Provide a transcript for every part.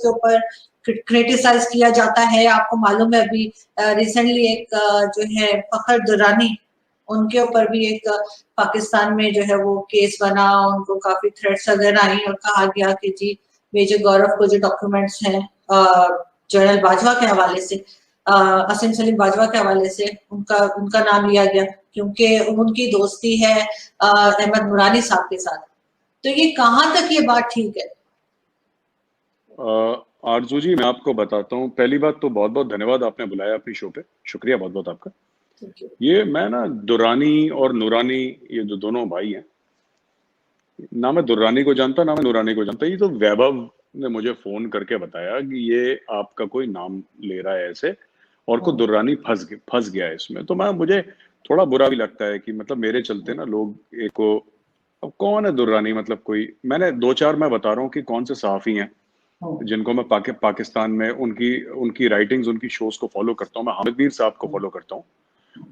उसके ऊपर क्रिटिसाइज किया जाता है। आपको मालूम है अभी रिसेंटली एक जो है फखर दुरानी, उनके ऊपर भी एक पाकिस्तान में जो है वो केस बना, उनको काफी थ्रेट्स वगैरह आई और कहा गया कि जी मेजर गौरव को जो डॉक्यूमेंट्स हैं जनरल बाजवा के हवाले से, असीम सलीम बाजवा के हवाले से उनका नाम लिया गया क्योंकि उनकी दोस्ती है अहमद नूरानी साहब के साथ। तो ये कहाँ तक ये बात ठीक है? आरजू जी, मैं आपको बताता हूँ। पहली बात तो बहुत बहुत धन्यवाद, आपने बुलाया अपनी शो पे, शुक्रिया बहुत बहुत आपका। ये मैं ना दुरानी और नूरानी, ये जो दोनों भाई हैं, ना मैं दुर्रानी को जानता ना मैं नूरानी को जानता। ये तो वैभव ने मुझे फोन करके बताया कि ये आपका कोई नाम ले रहा है ऐसे, और को दुर्रानी फंस गया है इसमें। तो मुझे थोड़ा बुरा भी लगता है कि मतलब मेरे चलते ना लोग एक को, अब कौन है दुर्रानी, मतलब कोई, मैंने दो चार मैं बता रहा हूँ कि कौन से सहाफी हैं जिनको मैं पाकिस्तान में उनकी राइटिंग्स, उनकी शोज को फॉलो करता हूँ। मैं हामिद मीर साहब को फॉलो करता हूँ।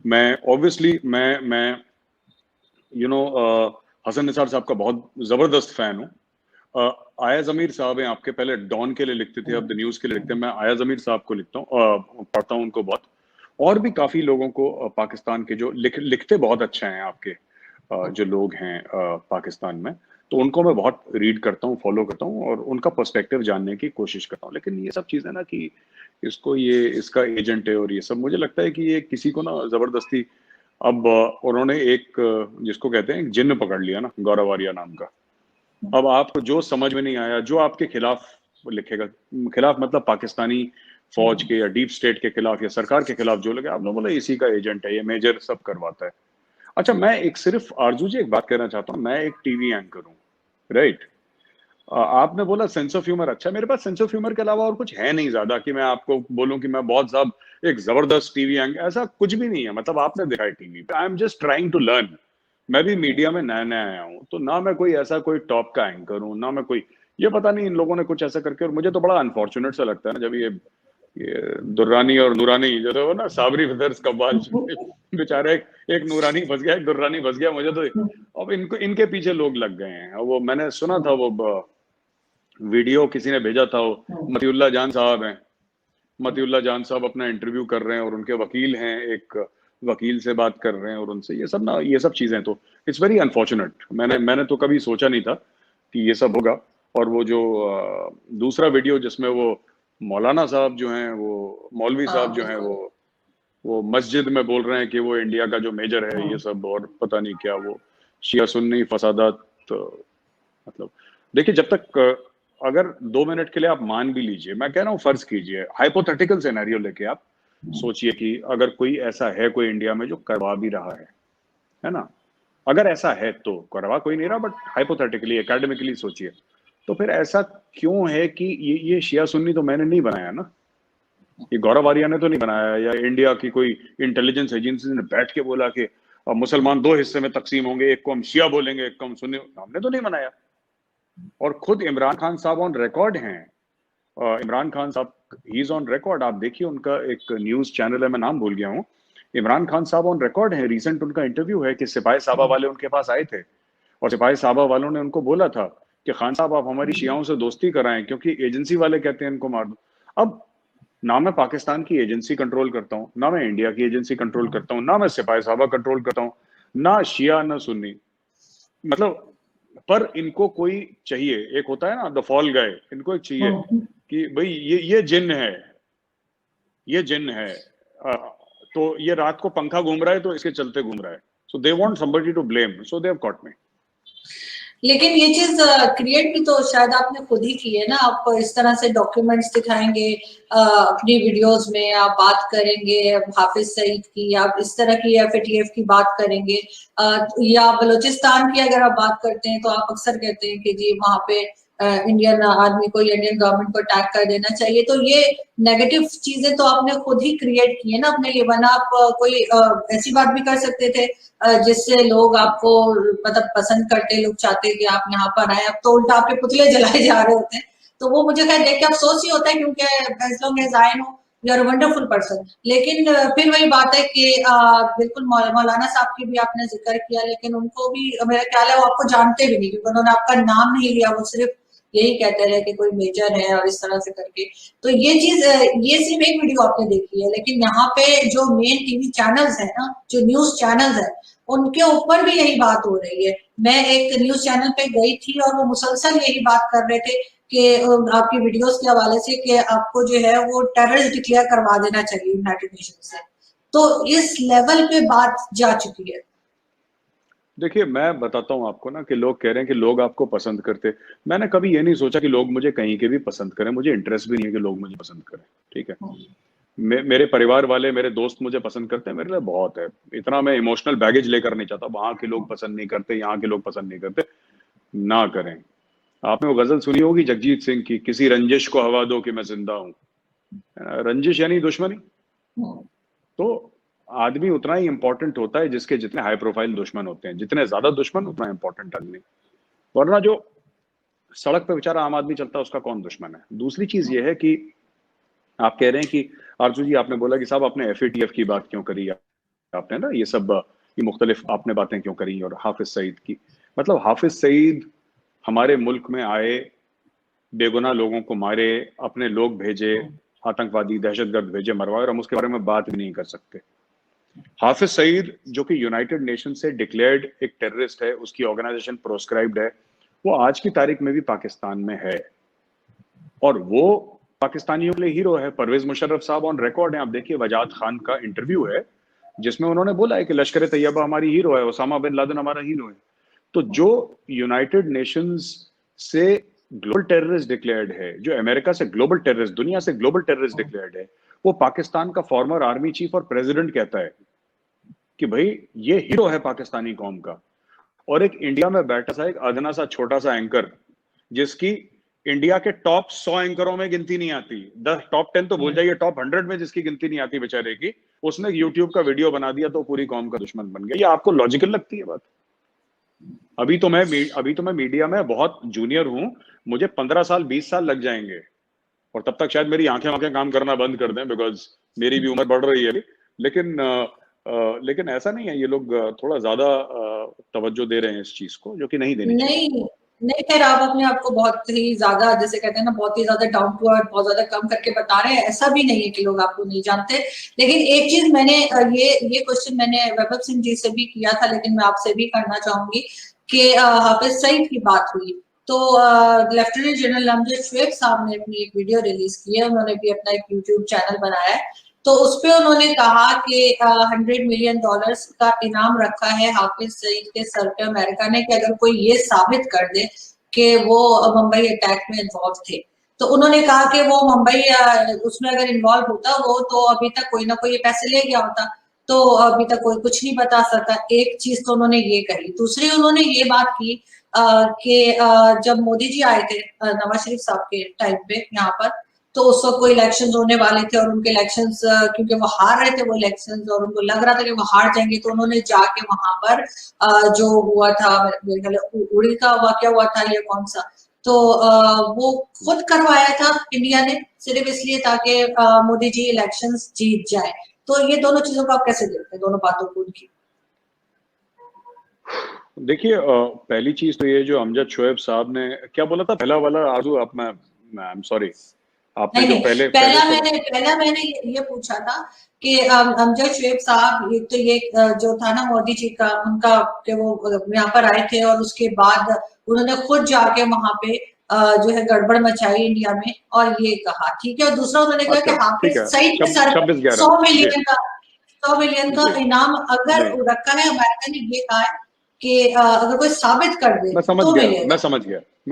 मैं ऑब्वियसली मैं हसन निसार साहब का बहुत जबरदस्त फैन हूँ। आया जमीर साहब हैं आपके, पहले डॉन के लिए लिखते थे, अब द न्यूज के लिए लिखते हैं। मैं आया जमीर साहब को लिखता हूँ, पढ़ता हूँ उनको बहुत। और भी काफी लोगों को पाकिस्तान के जो लिखते बहुत अच्छे हैं आपके जो लोग हैं पाकिस्तान में, तो उनको मैं बहुत रीड करता हूँ, फॉलो करता हूँ और उनका पर्सपेक्टिव जानने की कोशिश करता हूँ। लेकिन ये सब चीजें ना कि इसका एजेंट है और ये सब, मुझे लगता है कि ये किसी को ना जबरदस्ती, अब उन्होंने एक जिसको कहते हैं एक जिन्न पकड़ लिया ना, गौरव आर्या नाम का। अब आपको जो समझ में नहीं आया, जो आपके खिलाफ लिखेगा, खिलाफ मतलब पाकिस्तानी फौज के या डीप स्टेट के खिलाफ या सरकार के खिलाफ जो लगे, आपने बोला इसी का एजेंट है, ये मेजर सब करवाता है। अच्छा, मैं एक सिर्फ आरजू जी एक बात कहना चाहता हूँ, मैं एक टीवी एंकर हूँ, राइट? आपने बोला सेंस ऑफ ह्यूमर अच्छा है, मेरे पास सेंस ऑफ ह्यूमर के अलावा और कुछ है नहीं ज्यादा कि मैं आपको बोलूं कि मैं बहुत साहब एक जबरदस्त टीवी एंकर, ऐसा कुछ भी नहीं है। मतलब आपने देखा है टीवी पे, I am just trying to learn. मैं भी मीडिया में नया नया आया हूँ, तो ना मैं कोई ऐसा कोई टॉप का एंकर हूँ, ना मैं कोई, ये पता नहीं इन लोगों ने कुछ ऐसा करके। और मुझे तो बड़ा अनफॉर्चुनेट सा लगता है ना जब ये दुर्रानी और नूरानी जो है ना, साबरी ब्रदर्स कव्वाल, बेचारे एक नूरानी फंस गया, एक दुर्रानी फंस गया। मुझे तो अब इनके पीछे लोग लग गए हैं। वो मैंने सुना था, वो वीडियो किसी ने भेजा था, वो मतीउल्लाह जान साहब हैं, मतीउल्लाह जान साहब अपना इंटरव्यू कर रहे हैं और उनके वकील हैं, एक वकील से बात कर रहे हैं और उनसे ये सब चीजें, तो इट्स वेरी अनफॉर्चुनेट। मैंने तो कभी सोचा नहीं था कि ये सब होगा। और वो जो दूसरा वीडियो जिसमें वो मौलाना साहब जो हैं, वो मौलवी साहब जो हैं, वो मस्जिद में बोल रहे हैं कि वो इंडिया का जो मेजर है, ये सब, और पता नहीं क्या, वो शिया सुन्नी फसादात, मतलब देखिए, जब तक अगर 2 मिनट के लिए आप मान भी लीजिए, मैं कह रहा हूँ फर्ज कीजिए, हाइपोथेटिकल सिनेरियो लेके आप सोचिए कि अगर कोई ऐसा है कोई इंडिया में जो करवा भी रहा है ना, अगर ऐसा है तो करवा कोई नहीं रहा, बट हाइपोथेटिकली एकेडमिकली सोचिए, तो फिर ऐसा क्यों है कि ये शिया सुन्नी तो मैंने नहीं बनाया ना, ये गौरव आर्या ने तो नहीं बनाया, या इंडिया की कोई इंटेलिजेंस एजेंसी ने बैठ के बोला कि मुसलमान 2 हिस्से में तकसीम होंगे, एक को हम शिया बोलेंगे, एक को हम सुन्नी, हमने तो नहीं बनाया। और खुद इमरान खान साहब ऑन रिकॉर्ड हैं, इमरान खान साहब ही इज ऑन रिकॉर्ड, आप देखिए उनका एक न्यूज चैनल है, मैं नाम भूल गया हूँ, इमरान खान साहब ऑन रिकॉर्ड है, रिसेंट उनका इंटरव्यू है कि सिपाही साहबा वाले उनके पास आए थे और सिपाही साहबा वालों ने उनको बोला था कि खान साहब आप हमारी शियाओं से दोस्ती कराएं क्योंकि एजेंसी वाले कहते हैं इनको मार दो। अब ना मैं पाकिस्तान की एजेंसी कंट्रोल करता हूँ, ना मैं इंडिया की एजेंसी कंट्रोल करता हूँ, ना मैं सिपाही साहबा कंट्रोल करता हूँ, ना शिया ना सुन्नी, मतलब, पर इनको कोई चाहिए, एक होता है ना द फॉल गाय, इनको एक चाहिए कि भाई ये जिन्न है, ये जिन्न है, तो ये रात को पंखा घूम रहा है तो इसके चलते घूम रहा है, so they want somebody to blame, so they have caught me. लेकिन ये चीज क्रिएट भी तो शायद आपने खुद ही की है ना, आप इस तरह से डॉक्यूमेंट्स दिखाएंगे अपनी वीडियोस में, आप बात करेंगे हाफिज सईद की, आप इस तरह की एफएटीएफ की बात करेंगे, या बलूचिस्तान की अगर आप बात करते हैं तो आप अक्सर कहते हैं कि जी वहां पे इंडियन आर्मी को, इंडियन गवर्नमेंट को अटैक कर देना चाहिए। तो ये नेगेटिव चीजें तो आपने खुद ही क्रिएट की है ना अपने लिए, वरना आप कोई ऐसी बात भी कर सकते थे जिससे लोग आपको मतलब पसंद करते, लोग चाहते कि आप यहाँ पर आए, अब तो उल्टा आपके पुतले जलाए जा रहे होते हैं। तो वो मुझे खैर देख के अफसोस ही होता है क्योंकि as long as I know you are a wonderful person. लेकिन फिर वही बात है कि बिल्कुल मौलाना साहब की भी आपने जिक्र किया, लेकिन उनको भी मेरा ख्याल है वो आपको जानते भी नहीं क्योंकि उन्होंने आपका नाम नहीं लिया, वो सिर्फ यही कहते रहे कि कोई मेजर है और इस तरह से करके। तो ये चीज, ये सिर्फ एक वीडियो आपने देखी है, लेकिन यहाँ पे जो मेन टीवी चैनल्स है ना, जो न्यूज चैनल्स है, उनके ऊपर भी यही बात हो रही है। मैं एक न्यूज चैनल पे गई थी और वो मुसलसल यही बात कर रहे थे कि आपकी वीडियोस के हवाले से कि आपको जो है वो टेररिस्ट डिक्लेयर करवा देना चाहिए यूनाइटेड नेशन से। तो इस लेवल पे बात जा चुकी है। देखिए, मैं बताता हूँ आपको ना कि लोग कह रहे हैं कि लोग आपको पसंद करते। मैंने कभी ये नहीं सोचा कि लोग मुझे कहीं के भी पसंद करें। मुझे इंटरेस्ट भी नहीं है कि लोग मुझे पसंद करें, ठीक है? मेरे परिवार वाले, मेरे दोस्त मुझे पसंद करते हैं, मेरे लिए बहुत है। इतना मैं इमोशनल बैगेज लेकर नहीं चाहता, वहाँ के लोग पसंद नहीं करते, यहाँ के लोग पसंद नहीं करते, ना करें। आपने वो गजल सुनी होगी जगजीत सिंह की, किसी रंजिश को हवा दो कि मैं जिंदा हूँ। रंजिश यानी दुश्मनी। तो आदमी उतना ही इंपॉर्टेंट होता है जिसके जितने हाई प्रोफाइल दुश्मन होते हैं। जितने ज्यादा दुश्मन, उतना इंपॉर्टेंट आदमी। वरना जो सड़क पे बेचारा आम आदमी चलता है, उसका कौन दुश्मन है? दूसरी चीज ये है कि आप कह रहे हैं कि आरजू जी, आपने बोला कि साहब आपने FATF की बात क्यों करी, आपने ना ये सब ये मुख्तलिफ आपने बातें क्यों करी, और हाफिज सईद की। मतलब हाफिज सईद हमारे मुल्क में आए, बेगुनाह लोगों को मारे, अपने लोग भेजे, आतंकवादी दहशतगर्द भेजे, मरवाए, और हम उसके बारे में बात भी नहीं कर सकते। हाफिज सईद जो कि यूनाइटेड नेशन से डिक्लेयर्ड एक टेररिस्ट है, उसकी ऑर्गेनाइजेशन प्रोस्क्राइब्ड है, वो आज की तारीख में भी पाकिस्तान में है, और वो पाकिस्तानियों के लिए हीरो है। परवेज मुशर्रफ साहब ऑन रिकॉर्ड है, आप देखिए, वजाद खान का इंटरव्यू है जिसमें उन्होंने बोला है कि लश्कर तैयबा हमारी हीरो है, ओसामा बिन लादेन हमारा हीरो है। तो जो यूनाइटेड नेशंस से ग्लोबल टेररिस्ट डिक्लेयर्ड है, जो अमेरिका से ग्लोबल टेररिस्ट, दुनिया से ग्लोबल टेररिस्ट डिक्लेयर्ड है, वो पाकिस्तान का फॉर्मर आर्मी चीफ और प्रेसिडेंट कहता है कि भाई ये हीरो है पाकिस्तानी कौम का। और एक इंडिया में बैठा सा एक अदना सा छोटा सा एंकर, जिसकी इंडिया के टॉप 100 एंकरों में गिनती नहीं आती, टॉप 10 तो भूल जाइए, टॉप 100 में जिसकी गिनती नहीं आती बेचारे की, उसने यूट्यूब का वीडियो बना दिया तो पूरी कौम का दुश्मन बन गया। ये आपको लॉजिकल लगती है बात? अभी तो मैं मीडिया में बहुत जूनियर हूं, मुझे 15 साल 20 साल लग जाएंगे, और तब तक शायद मेरी आंखें काम करना बंद कर दें, बिकॉज मेरी भी उम्र बढ़ रही है अभी। लेकिन ऐसा नहीं है, ये लोग थोड़ा ज्यादा तवज्जो दे रहे हैं इस चीज को, जो कि नहीं देनी चाहिए। नहीं नहीं, खैर आप अपने आप को बहुत ही ज्यादा, जैसे कहते हैं ना, बहुत ही ज्यादा डाउन टू अर्थ, बहुत ज्यादा कम करके बता रहे हैं। ऐसा भी नहीं है कि लोग आपको नहीं जानते। लेकिन एक चीज मैंने ये क्वेश्चन मैंने वैभव सिंह जी से भी किया था, लेकिन मैं आपसे भी करना चाहूंगी कि हाफिज सईद की बात हुई तो लेफ्टिनेंट जनरल अमजद शोएब साहब ने अपनी एक वीडियो रिलीज की है, उन्होंने भी अपना एक यूट्यूब चैनल बनाया है। तो उसपे उन्होंने कहा कि $100 मिलियन का इनाम रखा है हाफिज सईद के सर पे अमेरिका ने, कि अगर कोई ये साबित कर दे कि वो मुंबई अटैक में इन्वॉल्व थे। तो उन्होंने कहा कि वो मुंबई उसमें अगर इन्वॉल्व होता वो, तो अभी तक कोई ना कोई पैसे ले गया होता, तो अभी तक कोई कुछ नहीं बता सकता। एक चीज तो उन्होंने ये कही। दूसरी उन्होंने ये बात की कि जब मोदी जी आए थे नवाज शरीफ साहब के टाइम पे यहाँ पर, तो उस वक्त कोई इलेक्शन होने वाले थे, और उनके इलेक्शंस क्योंकि वो हार रहे थे वो इलेक्शंस, और उनको लग रहा था कि वो हार जाएंगे, तो उन्होंने जाके वहां पर जो हुआ था, मेरे ख्याल उड़ी का वाकया हुआ था या कौन सा, तो वो खुद करवाया था इंडिया ने, सिर्फ इसलिए ताकि मोदी जी इलेक्शंस जीत जाए। तो ये दोनों चीजों को आप कैसे देखते हैं, दोनों बातों को उनकी? देखिए, पहली चीज तो ये जो अमजद शोएब साहब ने क्या बोला था, पहला वाला आरजू, आप, मैं आई एम सॉरी, आपने नहीं जो नहीं, पहले पहला मैंने ये पूछा था कि अमजद शोएब साहब, एक तो ये जो था ना मोदी जी का, उनका कि वो यहाँ पर आए थे और उसके बाद उन्होंने खुद जाके वहां पे जो है गड़बड़ मचाई इंडिया में, और ये कहा, ठीक है। और दूसरा उन्होंने कहा अच्छा कि ठीक हाफिज है, सईद के सर पे 26/11 100 जी मिलियन का 100 मिलियन का जी इनाम अगर नहीं, रखा है। अमेरिका ने ये कहा है कि अगर कोई साबित कर दे मैं समझ तो गया, मिलेगा। मैं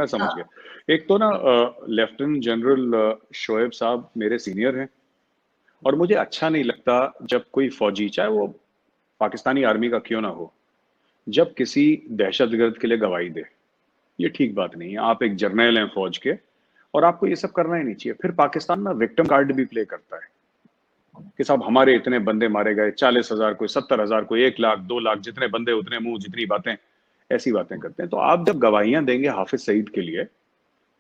समझ हाँ। गया। एक तो ना लेफ्टिनेंट जनरल शोएब साहब मेरे सीनियर हैं, और मुझे अच्छा नहीं लगता जब कोई फौजी, चाहे वो पाकिस्तानी आर्मी का क्यों ना हो, जब किसी दहशतगर्द के लिए गवाही दे। ये ठीक बात नहीं है। आप एक जर्नल हैं फौज के, और आपको ये सब करना ही नहीं चाहिए। फिर पाकिस्तान ना विक्टिम कार्ड भी प्ले करता है कि साहब हमारे इतने बंदे मारे गए, 40,000, कोई 70,000, कोई 1 लाख, 2 लाख, जितने बंदे उतने मुंह, जितनी बातें, ऐसी बातें करते हैं। तो आप जब गवाहियां देंगे हाफिज सईद के लिए,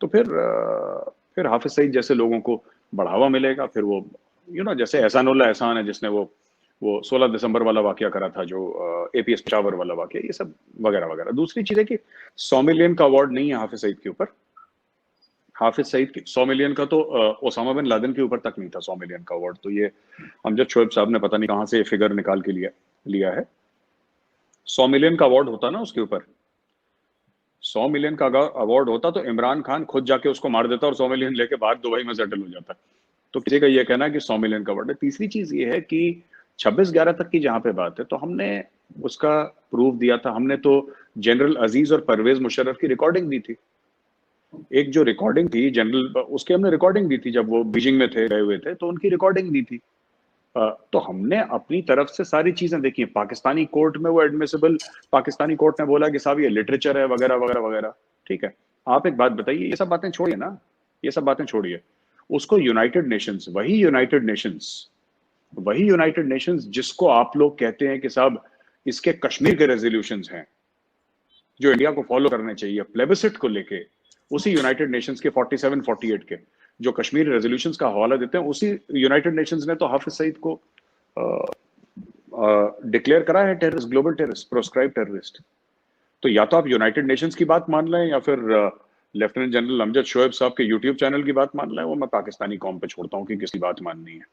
तो फिर हाफिज सईद जैसे लोगों को बढ़ावा मिलेगा। फिर वो जैसे एहसानुल्लाह एहसान है, जिसने वो 16 दिसंबर वाला वाकया करा था, जो APS पेशावर वाला वाकया, ये सब वगैरह वगैरह। दूसरी चीज है कि 100 मिलियन का अवार्ड नहीं है हाफिज सईद के ऊपर, हाफिज सईद की 100 मिलियन का तो ओसामा बिन लादेन के ऊपर तक नहीं था 100 मिलियन का अवार्ड, तो ये अमजद शोएब साहब ने पता नहीं कहाँ से फिगर निकाल के लिया है। 100 मिलियन का अवार्ड होता ना उसके ऊपर, 100 मिलियन का अवार्ड होता तो इमरान खान खुद जाके उसको मार देता और 100 मिलियन लेके बाहर दुबई में सेटल हो जाता। तो किसी का ये कहना है कि 100 मिलियन का अवार्ड है। तीसरी चीज ये है कि 26/11 तक की जहां पे बात है, तो हमने उसका प्रूफ दिया था। हमने तो जनरल अजीज और परवेज मुशर्रफ की रिकॉर्डिंग दी थी। एक जो रिकॉर्डिंग थी जनरल, उसकी हमने रिकॉर्डिंग दी थी जब वो बीजिंग में थे, गए हुए थे, तो उनकी रिकॉर्डिंग दी थी। तो हमने अपनी तरफ से सारी चीजें देखी। पाकिस्तानी कोर्ट में वो एडमिसिबल, पाकिस्तानी कोर्ट ने बोला कि साहब ये लिटरेचर है वगैरह वगैरह वगैरह, ठीक है। आप एक बात बताइए, ये सब बातें छोड़िए ना, ये सब बातें छोड़िए। उसको यूनाइटेड नेशंस, वही यूनाइटेड नेशंस जिसको आप लोग कहते हैं कि साहब इसके कश्मीर के रेजोल्यूशंस हैं जो इंडिया को फॉलो करने चाहिए प्लेबिसिट को लेके, उसी यूनाइटेड नेशंस के 47 48 के जो कश्मीर रेजोल्यूशंस का हवाला देते हैं, उसी यूनाइटेड नेशंस ने तो हाफिज सईद को डिक्लेयर करा है terrorist, global terrorist, proscribe terrorist. तो या तो आप यूनाइटेड नेशंस की बात मान लें या फिर लेफ्टिनेंट जनरल अमजद शोएब साहब के यूट्यूब चैनल की बात मान लें। वो मैं पाकिस्तानी कौम पे छोड़ता हूँ कि किसकी बात माननी है,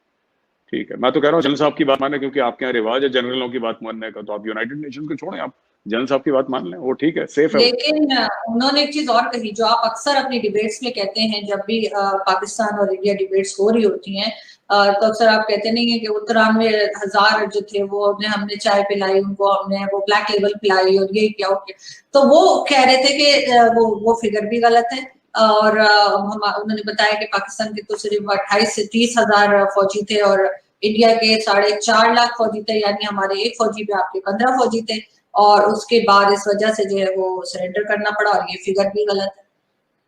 ठीक है। मैं तो कह रहा हूँ जनरल साहब की बात माने, क्योंकि आपके यहाँ रिवाज है जनरलों की बात मानने का, तो आप यूनाइटेड नेशंस को छोड़ें, आप जनरल साहब की बात मान लें, वो ठीक है, सेफ है। लेकिन उन्होंने एक चीज और कही जो आप अक्सर अपनी डिबेट्स में कहते हैं, जब भी पाकिस्तान और इंडिया डिबेट्स हो रही होती हैं, तो अक्सर आप कहते नहीं है कि 93,000 जो थे वो हमने चाय पिलाई, उनको हमने वो ब्लैक लेबल पिलाई और ये क्या हो गया। तो वो कह रहे थे कि वो फिगर भी गलत है। और उन्होंने बताया कि पाकिस्तान के तो सिर्फ 28 से 30,000 फौजी थे और इंडिया के 4.5 लाख फौजी थे, यानी हमारे एक फौजी पे आपके 15 फौजी थे। और उसके बाद इस वजह से जो है वो सरेंडर करना पड़ा और ये फिगर भी गलत है।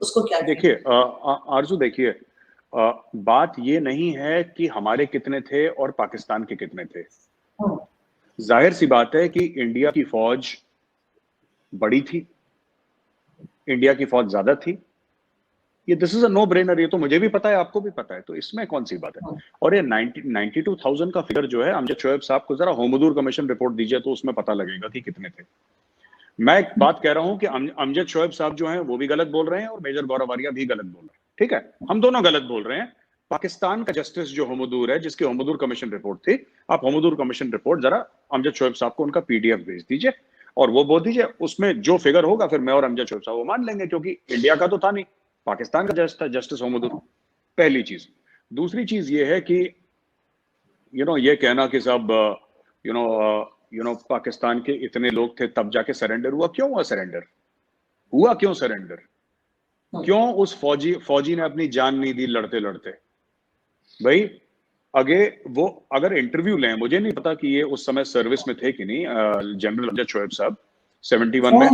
उसको क्या देखिए आरजू, देखिए बात ये नहीं है कि हमारे कितने थे और पाकिस्तान के कितने थे। जाहिर सी बात है कि इंडिया की फौज बड़ी थी, इंडिया की फौज ज्यादा थी, ये this is a no brainer, ये तो मुझे भी पता है, आपको भी पता है, तो इसमें कौन सी बात है। और ये 92,000 का फिगर जो है, अमजद शोएब साहब को जरा होमदूर कमीशन रिपोर्ट दीजिए तो उसमें पता लगेगा कि कितने थे। मैं एक बात कह रहा हूं कि अमजद शोएब साहब जो हैं वो भी गलत बोल रहे हैं और मेजर गौरव आर्या भी गलत बोल रहे हैं, ठीक है, हम दोनों गलत बोल रहे हैं। पाकिस्तान का जस्टिस जो होमदूर है, जिसकी होमदूर कमीशन रिपोर्ट थी, आप होमदूर कमीशन रिपोर्ट जरा अमजद शोएब साहब को उनका पीडीएफ भेज दीजिए और वो बोल दीजिए, उसमें जो फिगर होगा फिर मैं और अमजद शोएब साहब वो मान लेंगे, क्योंकि इंडिया का तो था नहीं, पाकिस्तान का जज था जस्टिस होमदूर। पहली चीज। दूसरी चीज ये है कि ये कहना कि साहब पाकिस्तान के इतने लोग थे तब जाके सरेंडर हुआ। क्यों हुआ सरेंडर? क्यों सरेंडर? क्यों उस फौजी ने अपनी जान नहीं दी लड़ते लड़ते? भाई अगर इंटरव्यू लें, मुझे नहीं पता कि ये उस समय सर्विस में थे कि नहीं, जनरल अमजद शोएब साहब 71 में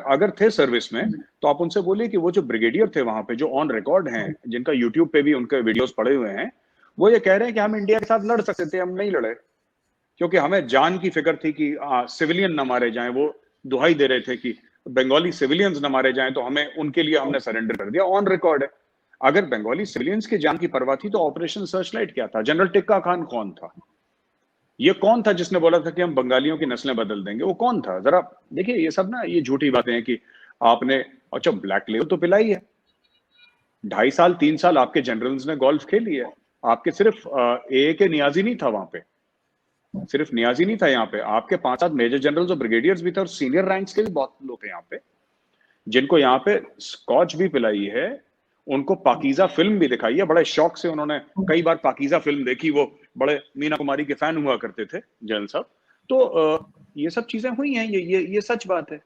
अगर थे सर्विस में, तो आप उनसे बोलिए कि वो जो ब्रिगेडियर थे वहां पे, जो ऑन रिकॉर्ड हैं, जिनका यूट्यूब पे भी उनके वीडियोस पड़े हुए हैं, वो ये कह रहे हैं कि हम इंडिया के साथ लड़ सकते थे, हम नहीं लड़े, क्योंकि हमें जान की फिक्र थी कि सिविलियन न मारे जाएं। वो दुहाई दे रहे थे कि बंगाली सिविलियंस न मारे जाएं, तो हमें उनके लिए हमने सरेंडर कर दिया, ऑन रिकॉर्ड है। अगर बंगाली सिविलियंस की जान की परवाह थी तो ऑपरेशन सर्चलाइट क्या था? जनरल टिक्का खान कौन था? ये कौन था जिसने बोला था कि हम बंगालियों की नस्लें बदल देंगे? वो कौन था? जरा देखिए, ये सब ना ये झूठी बातें हैं कि आपने अच्छा ब्लैक लेबल तो पिलाई है। 2.5 साल 3 साल आपके जनरल्स ने गोल्फ खेली है। आपके सिर्फ ए के नियाजी नहीं था वहां पे, सिर्फ नियाजी नहीं था यहाँ पे, आपके 5-7 मेजर जनरल्स और ब्रिगेडियर्स भी थे और सीनियर रैंक्स के भी बहुत लोग थे यहाँ पे, जिनको यहाँ पे स्कॉच भी पिलाई है, उनको पाकीजा फिल्म भी दिखाई है। बड़े शौक से उन्होंने कई बार पाकीजा फिल्म देखी, वो बड़े मीना कुमारी के फैन हुआ करते थे जनरल साहब। तो ये सब चीजें हुई हैं, ये सच बात है।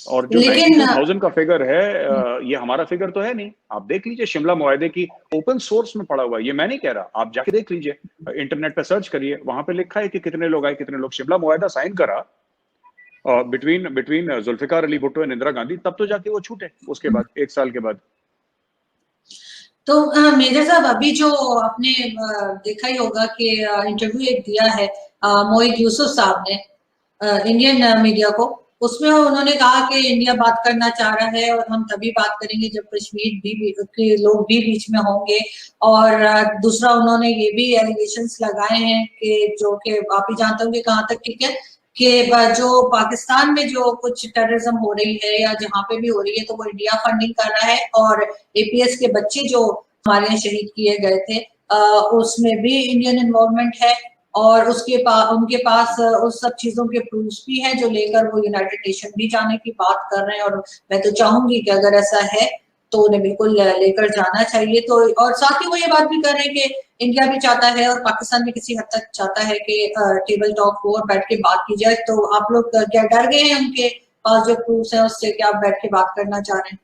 और जो 92,000 का फिगर है, ये हमारा फिगर तो है नहीं। आप देख लीजिए, शिमला मुआहदे की ओपन सोर्स में पड़ा हुआ है, ये मैं नहीं कह रहा, आप जाके देख लीजिए, इंटरनेट पे सर्च करिए, वहां पे लिखा है कि कितने लोग आए, कितने लोग। शिमला मुआहदा साइन करा बिटवीन जुल्फिकार अली भुट्टो एंड इंदिरा गांधी, तब तो जाके वो छूटे उसके बाद 1 साल के बाद। तो मेजर साहब, अभी जो आपने देखा ही होगा कि इंटरव्यू एक दिया है मोहित यूसुफ साहब ने इंडियन मीडिया को, उसमें उन्होंने कहा कि इंडिया बात करना चाह रहा है और हम तभी बात करेंगे जब कश्मीर के लोग भी बीच में होंगे। और दूसरा उन्होंने ये भी एलिगेशंस लगाए हैं कि जो कि आप ही जानते होंगे कहाँ तक ठीक है, जो पाकिस्तान में जो कुछ टेररिज्म हो रही है या जहाँ पे भी हो रही है तो वो इंडिया फंडिंग कर रहा है, और एपीएस के बच्चे जो हमारे यहाँ शहीद किए गए थे उसमें भी इंडियन इन्वॉल्वमेंट है, और उनके पास उस सब चीजों के प्रूफ्स भी हैं जो लेकर वो यूनाइटेड नेशन भी जाने की बात कर रहे हैं। और मैं तो चाहूंगी कि अगर ऐसा है तो उन्हें बिल्कुल लेकर जाना चाहिए। तो और साथ ही वो ये बात भी कर रहे हैं कि इंडिया भी चाहता है और पाकिस्तान भी किसी हद तक चाहता है कि टेबल टॉक हो और बैठ के बात की जाए। तो आप लोग क्या डर गए हैं उनके पास जो प्रूफ है उससे, क्या आप बैठ के बात करना चाह रहे हैं?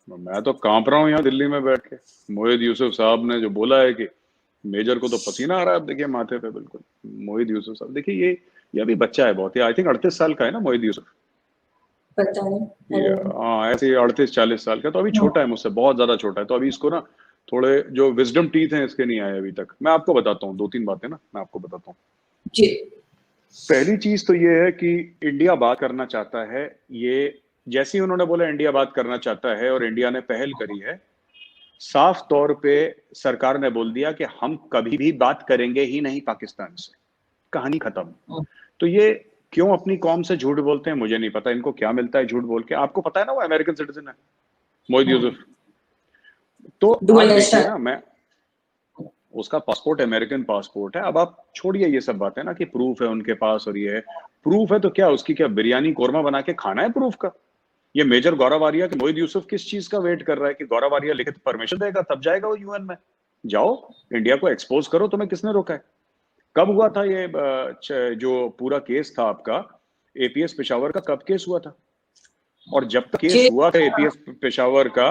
मैं तो कांप रहा हूँ यहाँ दिल्ली में बैठ के। मोहित यूसुफ साहब ने जो बोला है कि मेजर को तो पसीना आ रहा है, आप देखिए माथे पे बिल्कुल। मोहित यूसुफ साहब देखिए, ये अभी बच्चा है बहुत ही, आई थिंक 38 साल का है ना मोहित यूसुफ। पता नहीं। हाँ ऐसे 38-40 साल का, तो अभी छोटा है मुझसे, बहुत ज्यादा छोटा है। तो अभी इसको ना थोड़े जो विजडम टीथ हैं इसके नहीं आए अभी तक। मैं आपको बताता हूँ 2-3 बातें ना, मैं आपको बताता हूँ। जी। पहली चीज तो ये है कि इंडिया बात करना चाहता है। ये जैसे ही उन्होंने बोला इंडिया बात करना चाहता है और इंडिया ने पहल करी है, साफ तौर पे सरकार ने बोल दिया कि हम कभी भी बात करेंगे ही नहीं पाकिस्तान से, कहानी खत्म। तो ये क्यों अपनी कौम से झूठ बोलते हैं मुझे नहीं पता, इनको क्या मिलता है झूठ बोल के। आपको पता है ना वो अमेरिकन सिटीजन है मोहित यूसुफ। तो आप डुअल देखिए नेशनल। ना, मैं उसका पासपोर्ट अमेरिकन पासपोर्ट है। अब आप छोड़िए ये सब बातें ना कि प्रूफ है उनके पास और ये है, प्रूफ है तो क्या उसकी क्या बिरयानी कोरमा बना के खाना है प्रूफ का? ये मेजर गौरव आर्या कि मोहित यूसुफ किस चीज का वेट कर रहा है कि गौरव आर्या लिखित परमिशन देगा तब जाएगा वो यूएन में। जाओ इंडिया को एक्सपोज करो, तुम्हें किसने रोका है? कब हुआ था ये जो पूरा केस था आपका एपीएस पेशावर का, कब केस हुआ था? और जब तक केस हुआ था एपीएस पेशावर का,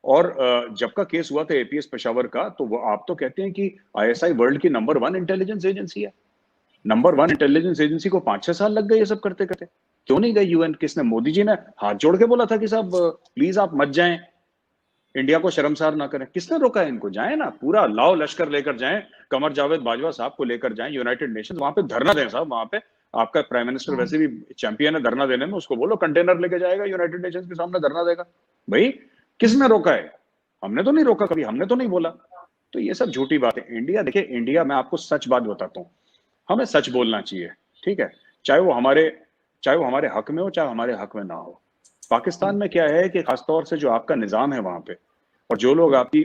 और जब का केस हुआ था एपीएस पेशावर का, तो वो आप तो कहते हैं कि आईएसआई वर्ल्ड की नंबर 1 इंटेलिजेंस एजेंसी है। नंबर 1 इंटेलिजेंस एजेंसी को 5-6 साल लग गए ये सब करते करते। क्यों नहीं गए यूएन? किसने? मोदी जी ने हाथ जोड़ के बोला था कि साहब प्लीज आप मत जाएं, इंडिया को शर्मसार ना करें। किसने रोका है इनको? जाएं ना, पूरा लाओ लश्कर लेकर जाएं, कमर जावेद बाजवा साहब को लेकर जाएं यूनाइटेड नेशंस, वहां पे धरना दें साहब। वहां पे आपका प्राइम मिनिस्टर वैसे भी चैंपियन है धरना देने में, उसको बोलो कंटेनर लेके जाएगा यूनाइटेड नेशंस के सामने धरना देगा। भाई किसने रोका है? हमने तो नहीं रोका कभी, हमने तो नहीं बोला। तो ये सब झूठी बात है। इंडिया देखिए, इंडिया, मैं आपको सच बात बताता हूँ, हमें सच बोलना चाहिए, ठीक है? चाहे वो हमारे हक में हो, चाहे हमारे हक में ना हो। पाकिस्तान में क्या है कि खासतौर से जो आपका निजाम है वहां पे, और जो लोग आपकी,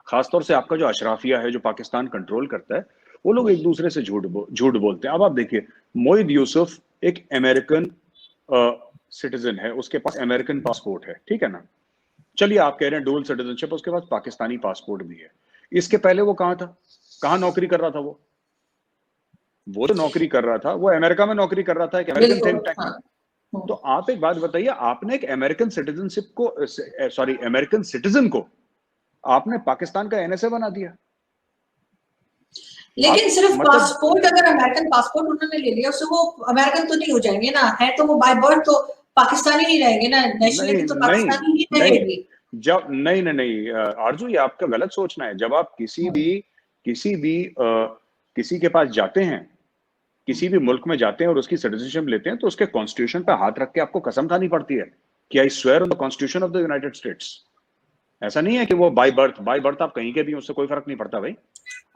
खासतौर से आपका जो अशराफिया है जो पाकिस्तान कंट्रोल करता है, वो लोग एक दूसरे से झूठ बोलते हैं। अब आप देखिए, मोहित यूसुफ एक अमेरिकन सिटीजन है, उसके पास अमेरिकन पासपोर्ट है, ठीक है ना? चलिए आप कह रहे हैं डुअल सिटीजनशिप, उसके पास पाकिस्तानी पासपोर्ट भी है। इसके पहले वो कहाँ था? कहाँ नौकरी कर रहा था वो तो नौकरी कर रहा था, वो अमेरिका में नौकरी कर रहा था, एक अमेरिकन थिंक टैंक में। तो आप एक बात बताइए, आपने एक अमेरिकन सिटीजनशिप को, सॉरी अमेरिकन सिटीजन को आपने पाकिस्तान का एनएसए बना दिया। लेकिन सिर्फ मतलब पासपोर्ट, अगर अमेरिकन पासपोर्ट उन्होंने ले लिया उससे वो अमेरिकन तो नहीं हो जाएंगे ना? है तो वो बाय बर्थ तो पाकिस्तानी ही रहेंगे ना, नेशनलिटी तो पाकिस्तानी ही रहेगी। जब नहीं नहीं नहीं आरजू, ये आपका गलत सोचना है। जब आप किसी के पास जाते हैं, किसी भी मुल्क में जाते हैं और उसकी सिटीजनशिप लेते हैं, तो उसके कॉन्स्टिट्यूशन पे हाथ रख के आपको कसम खानी पड़ती है कि I swear on the constitution of the United states. ऐसा नहीं है कि वो बाय बर्थ आप कहीं के भी, उससे कोई फर्क नहीं पड़ता भाई।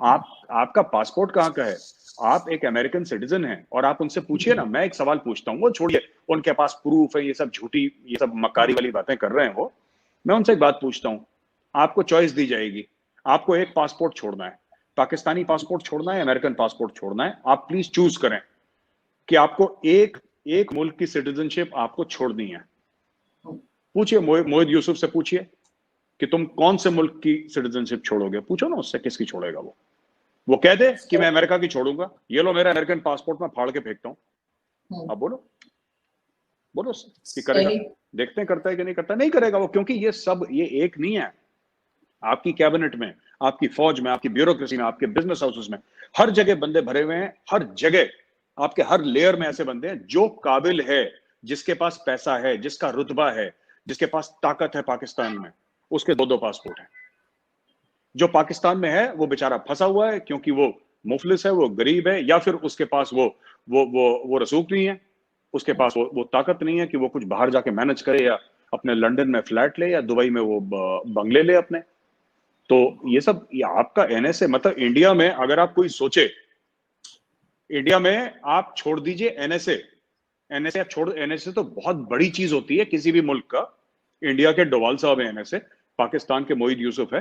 आपका पासपोर्ट कहाँ का है? आप एक अमेरिकन सिटीजन हैं, और आप उनसे पूछिए ना। मैं एक सवाल पूछता हूँ, वो छोड़िए उनके पास प्रूफ है, ये सब झूठी, ये सब मक्कारी वाली बातें कर रहे हैं वो। मैं उनसे एक बात पूछता हूँ, आपको चॉइस दी जाएगी, आपको एक पासपोर्ट छोड़ना है, पाकिस्तानी पासपोर्ट छोड़ना है, अमेरिकन पासपोर्ट छोड़ना है, आप प्लीज चूज करें कि आपको एक मुल्क की सिटीजनशिप आपको छोड़नी है। पूछिए मोहित यूसुफ से, पूछिए कि तुम कौन से मुल्क की सिटीजनशिप छोड़ोगे, पूछो ना उससे किसकी छोड़ेगा वो कह दे कि मैं अमेरिका की छोड़ूंगा, ये लो मेरा अमेरिकन पासपोर्ट मैं फाड़ के फेंकता हूं। अब बोलो कि करेगा? देखते हैं करता है कि नहीं करता। नहीं करेगा वो, क्योंकि ये एक नहीं है। आपकी कैबिनेट में, आपकी फौज में, आपकी ब्यूरोक्रेसी में, आपके बिजनेस हाउसेस में, हर जगह बंदे भरे हुए हैं। हर जगह आपके हर लेयर में ऐसे बंदे हैं जो काबिल है, जिसके पास पैसा है, जिसका रुतबा है, जिसके पास ताकत है पाकिस्तान में, उसके 2-2 पासपोर्ट हैं। जो पाकिस्तान में है वो बेचारा फंसा हुआ है क्योंकि वो मुफलिस है, वो गरीब है, या फिर उसके पास वो रसूख नहीं है, उसके पास वो ताकत नहीं है कि वो कुछ बाहर जाके मैनेज करे, या अपने लंदन में फ्लैट ले, या दुबई में वो बंगले ले अपने। तो ये आपका एनएसए, मतलब इंडिया में अगर आप कोई सोचे, इंडिया में आप छोड़ दीजिए एनएसए, एनएसए आप छोड़, एनएसए तो बहुत बड़ी चीज होती है किसी भी मुल्क का। इंडिया के डोवाल साहब है एनएसए, पाकिस्तान के मोहित यूसुफ है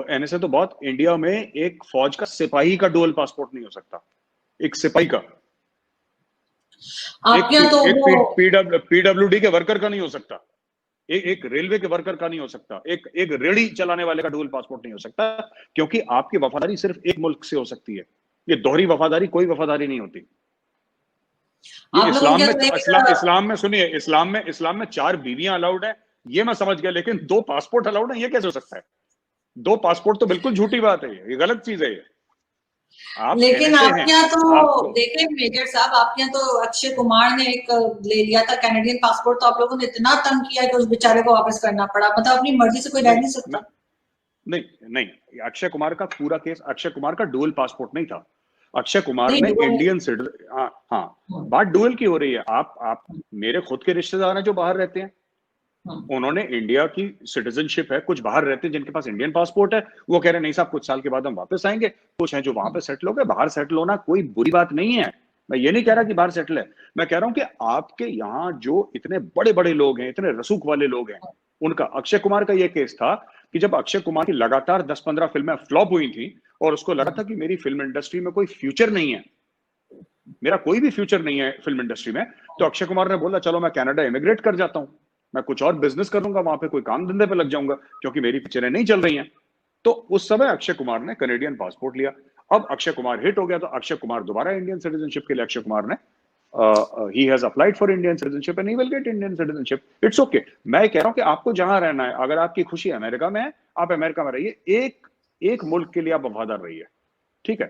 एनएसए। तो बहुत, इंडिया में एक फौज का सिपाही का डुअल पासपोर्ट नहीं हो सकता, एक सिपाही का, आप यहाँ तो एक वो पीडब्ल्यूडी के वर्कर का नहीं हो सकता, एक रेलवे के वर्कर का नहीं हो सकता, एक रेडी चलाने वाले का डुअल पासपोर्ट नहीं हो सकता, क्योंकि आपकी वफादारी सिर्फ एक मुल्क से हो सकती है। ये दोहरी वफादारी कोई वफादारी नहीं होती। ये आप लोगों इस्लाम को में, क्या इस्लाम में सुनिए, इस्लाम में 4 बीवियां अलाउड है, ये मैं समझ गया, लेकिन 2 पासपोर्ट अलाउड है, ये कैसे हो सकता है? 2 पासपोर्ट तो बिल्कुल झूठी बात है, ये गलत चीज है। ये आप लेकिन एनएसए आप हैं, यहाँ तो आपको देखें मेजर साहब, आप यहाँ तो अक्षय कुमार ने एक ले लिया था कैनेडियन पासपोर्ट, तो आप लोगों ने इतना तंग किया कि उस बेचारे को वापस करना पड़ा। मतलब अपनी मर्जी से कोई रह नहीं सकता। नहीं नहीं, अक्षय कुमार का पूरा केस, अक्षय कुमार का डुअल पासपोर्ट नहीं था। अक्षय कुमार नहीं ने डुअल। इंडियन सिटीजन, हाँ हाँ, बात डुअल की हो रही है। आप मेरे खुद के रिश्तेदार हैं जो बाहर रहते हैं, उन्होंने इंडिया की सिटीजनशिप है, कुछ बाहर रहते हैं जिनके पास इंडियन पासपोर्ट है, वो कह रहे हैं नहीं साहब कुछ साल के बाद हम वापस आएंगे। कुछ हैं जो वहां पे सेटल हो गए। बाहर सेटल होना कोई बुरी बात नहीं है, मैं ये नहीं कह रहा कि बाहर सेटल है, मैं कह रहा हूं कि आपके यहाँ जो इतने बड़े बड़े लोग हैं, इतने रसूख वाले लोग हैं, उनका, अक्षय कुमार का ये केस था कि जब अक्षय कुमार की लगातार 10-15 फिल्में फ्लॉप हुई थी और उसको लगा था कि मेरी फिल्म इंडस्ट्री में कोई फ्यूचर नहीं है, मेरा कोई भी फ्यूचर नहीं है फिल्म इंडस्ट्री में, तो अक्षय कुमार ने बोला चलो मैं कनाडा इमिग्रेट कर जाता हूं, मैं कुछ और बिजनेस करूंगा, वहां पे कोई काम धंधे पे लग जाऊंगा, क्योंकि मेरी पिक्चरें नहीं चल रही हैं। तो उस समय अक्षय कुमार ने कनेडियन पासपोर्ट लिया। अब अक्षय कुमार हिट हो गया, तो अक्षय कुमार दोबारा इंडियन सिटीजनशिप के लिए, अक्षय कुमार ने he has applied for Indian citizenship and he will get Indian citizenship. It's okay. मैं कह रहा हूं कि आपको जहां रहना है, अगर आपकी खुशी अमेरिका में है, आप अमेरिका में रहिए। एक मुल्क के लिए आप वफादार रहिए, ठीक है?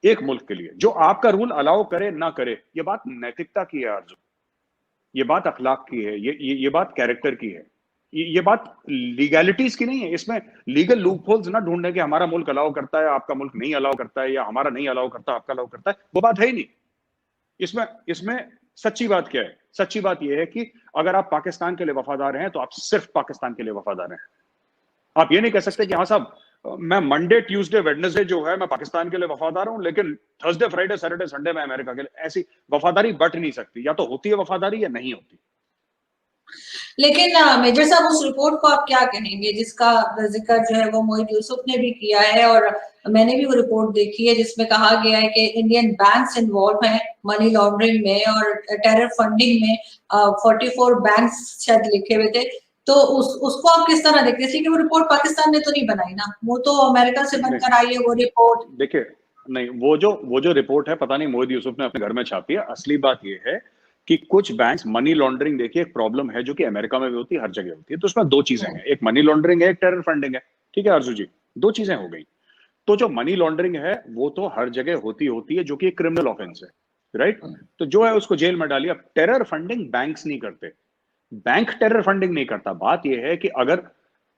एक मुल्क के लिए, जो आपका रूल अलाउ करे ना करे, ये बात नैतिकता की है आरजू, ये बात अखलाक की है, ये बात कैरेक्टर की है, ये बात लीगैलिटीज की नहीं है। इसमें लीगल लूपहोल्स ना ढूंढने के हमारा मुल्क अलाउ करता है, आपका मुल्क नहीं अलाउ करता है, या हमारा नहीं अलाउ करता, आपका अलाउ करता है, वो बात है ही नहीं। इसमें सच्ची बात क्या है? सच्ची बात यह है कि अगर आप पाकिस्तान के लिए वफादार हैं तो आप सिर्फ पाकिस्तान के लिए वफादार हैं। आप ये नहीं कह सकते कि हाँ साहब मैं मंडे ट्यूसडे वेडनेसडे जो है मैं पाकिस्तान के लिए वफादार हूं, लेकिन थर्सडे फ्राइडे सैटरडे संडे में अमेरिका के लिए। ऐसी वफादारी बट नहीं सकती, या तो होती है वफादारी या नहीं होती। लेकिन मेजर साहब उस रिपोर्ट को आप क्या कहेंगे जिसका जिक्र जो है वो मोहित यूसुफ ने भी किया है, और मैंने भी वो रिपोर्ट देखी है जिसमें कहा गया है कि इंडियन बैंक्स इन्वॉल्व हैं मनी लॉन्ड्रिंग में और टेरर फंडिंग में। 44 बैंक्स शायद लिखे हुए थे। तो उसको आप किस तरह देखते हैं? इसलिए कि वो रिपोर्ट पाकिस्तान ने तो नहीं बनाई ना, वो तो अमेरिका से बनकर आई है वो रिपोर्ट। देखिए, नहीं, वो जो रिपोर्ट है, पता नहीं मोहित यूसुफ ने अपने घर में छापी है। असली बात ये है कि कुछ बैंक्स, मनी लॉन्ड्रिंग देखिए एक प्रॉब्लम है जो कि अमेरिका में भी होती है, हर जगह होती है। तो उसमें 2 चीजें हैं, एक मनी लॉन्ड्रिंग है, एक टेरर फंडिंग है, ठीक है आरजू जी? 2 चीजें हो गई। तो जो मनी लॉन्ड्रिंग है वो तो हर जगह होती है, जो कि एक क्रिमिनल ऑफेंस है, राइट? तो जो है उसको जेल में डालिए। अब टेरर फंडिंग बैंक्स नहीं करते, बैंक टेरर फंडिंग नहीं करता। बात यह है कि अगर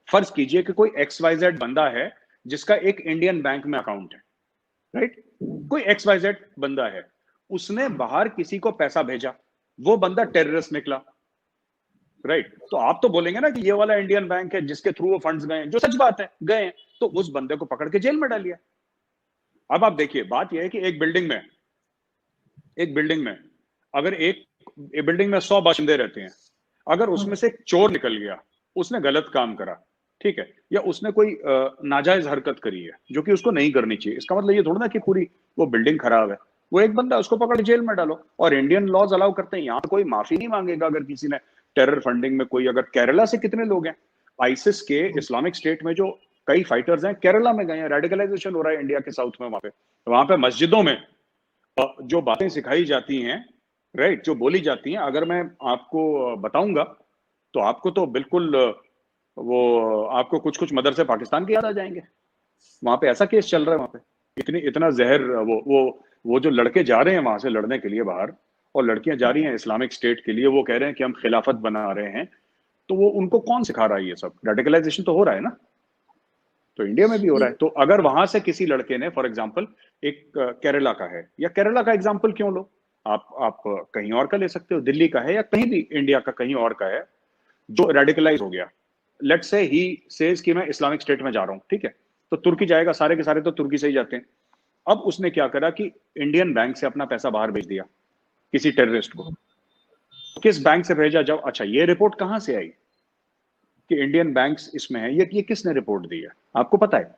फर्ज कीजिए कि कोई XYZ बंदा है जिसका एक इंडियन बैंक में अकाउंट है, राइट? कोई XYZ बंदा है, उसने बाहर किसी को पैसा भेजा, वो बंदा टेररिस्ट निकला, राइट? तो आप तो बोलेंगे ना कि ये वाला इंडियन बैंक है जिसके थ्रू वो फंड्स गए, जो सच बात है, गए, तो उस बंदे को पकड़ के जेल में डालिए। अब आप देखिए, बात यह है कि एक बिल्डिंग में अगर एक बिल्डिंग में 100 बाशिंदे रहते हैं, अगर उसमें से एक चोर निकल गया, उसने गलत काम करा, ठीक है, या उसने कोई नाजायज हरकत करी है जो कि उसको नहीं करनी चाहिए, इसका मतलब ये थोड़ा ना कि पूरी वो बिल्डिंग खराब है। वो एक बंदा, उसको पकड़ जेल में डालो। और इंडियन लॉज अलाउ करते हैं, यहाँ कोई माफी नहीं मांगेगा अगर किसी ने टेरर फंडिंग में कोई, अगर केरला से कितने लोग हैं आईसिस के, इस्लामिक स्टेट में जो कई फाइटर्स हैं, केरला में गए हैं, रेडिकलाइजेशन हो रहा है इंडिया के साउथ में, वहां पे मस्जिदों में जो बातें सिखाई जाती हैं, राइट, जो बोली जाती हैं, अगर मैं आपको बताऊंगा तो आपको तो बिल्कुल वो आपको कुछ कुछ मदरसे पाकिस्तान के याद आ जाएंगे। वहां पे ऐसा केस चल रहा है, वहां पे इतना जहर, वो जो लड़के जा रहे हैं वहां से लड़ने के लिए बाहर, और लड़कियां जा रही हैं इस्लामिक स्टेट के लिए, वो कह रहे हैं कि हम खिलाफत बना रहे हैं, तो वो उनको कौन सिखा रहा है? ये सब रेडिकलाइजेशन तो हो रहा है ना, तो इंडिया में भी हो रहा है। तो अगर वहां से किसी लड़के ने, फॉर एग्जांपल एक केरला का है, या केरला का एग्जांपल क्यों लो, आप कहीं और का ले सकते हो, दिल्ली का है या कहीं भी इंडिया का कहीं और का है, जो रेडिकलाइज हो गया, लेट्स से ही सेज कि मैं इस्लामिक स्टेट में जा रहा हूं, ठीक है, तो तुर्की जाएगा, सारे के सारे तो तुर्की से ही जाते हैं, अब उसने क्या करा कि इंडियन बैंक से अपना पैसा बाहर भेज दिया किसी टेररिस्ट को। किस बैंक से भेजा? जब अच्छा ये रिपोर्ट कहां से आई कि इंडियन बैंक्स इसमें है? ये किसने रिपोर्ट दी है आपको पता है?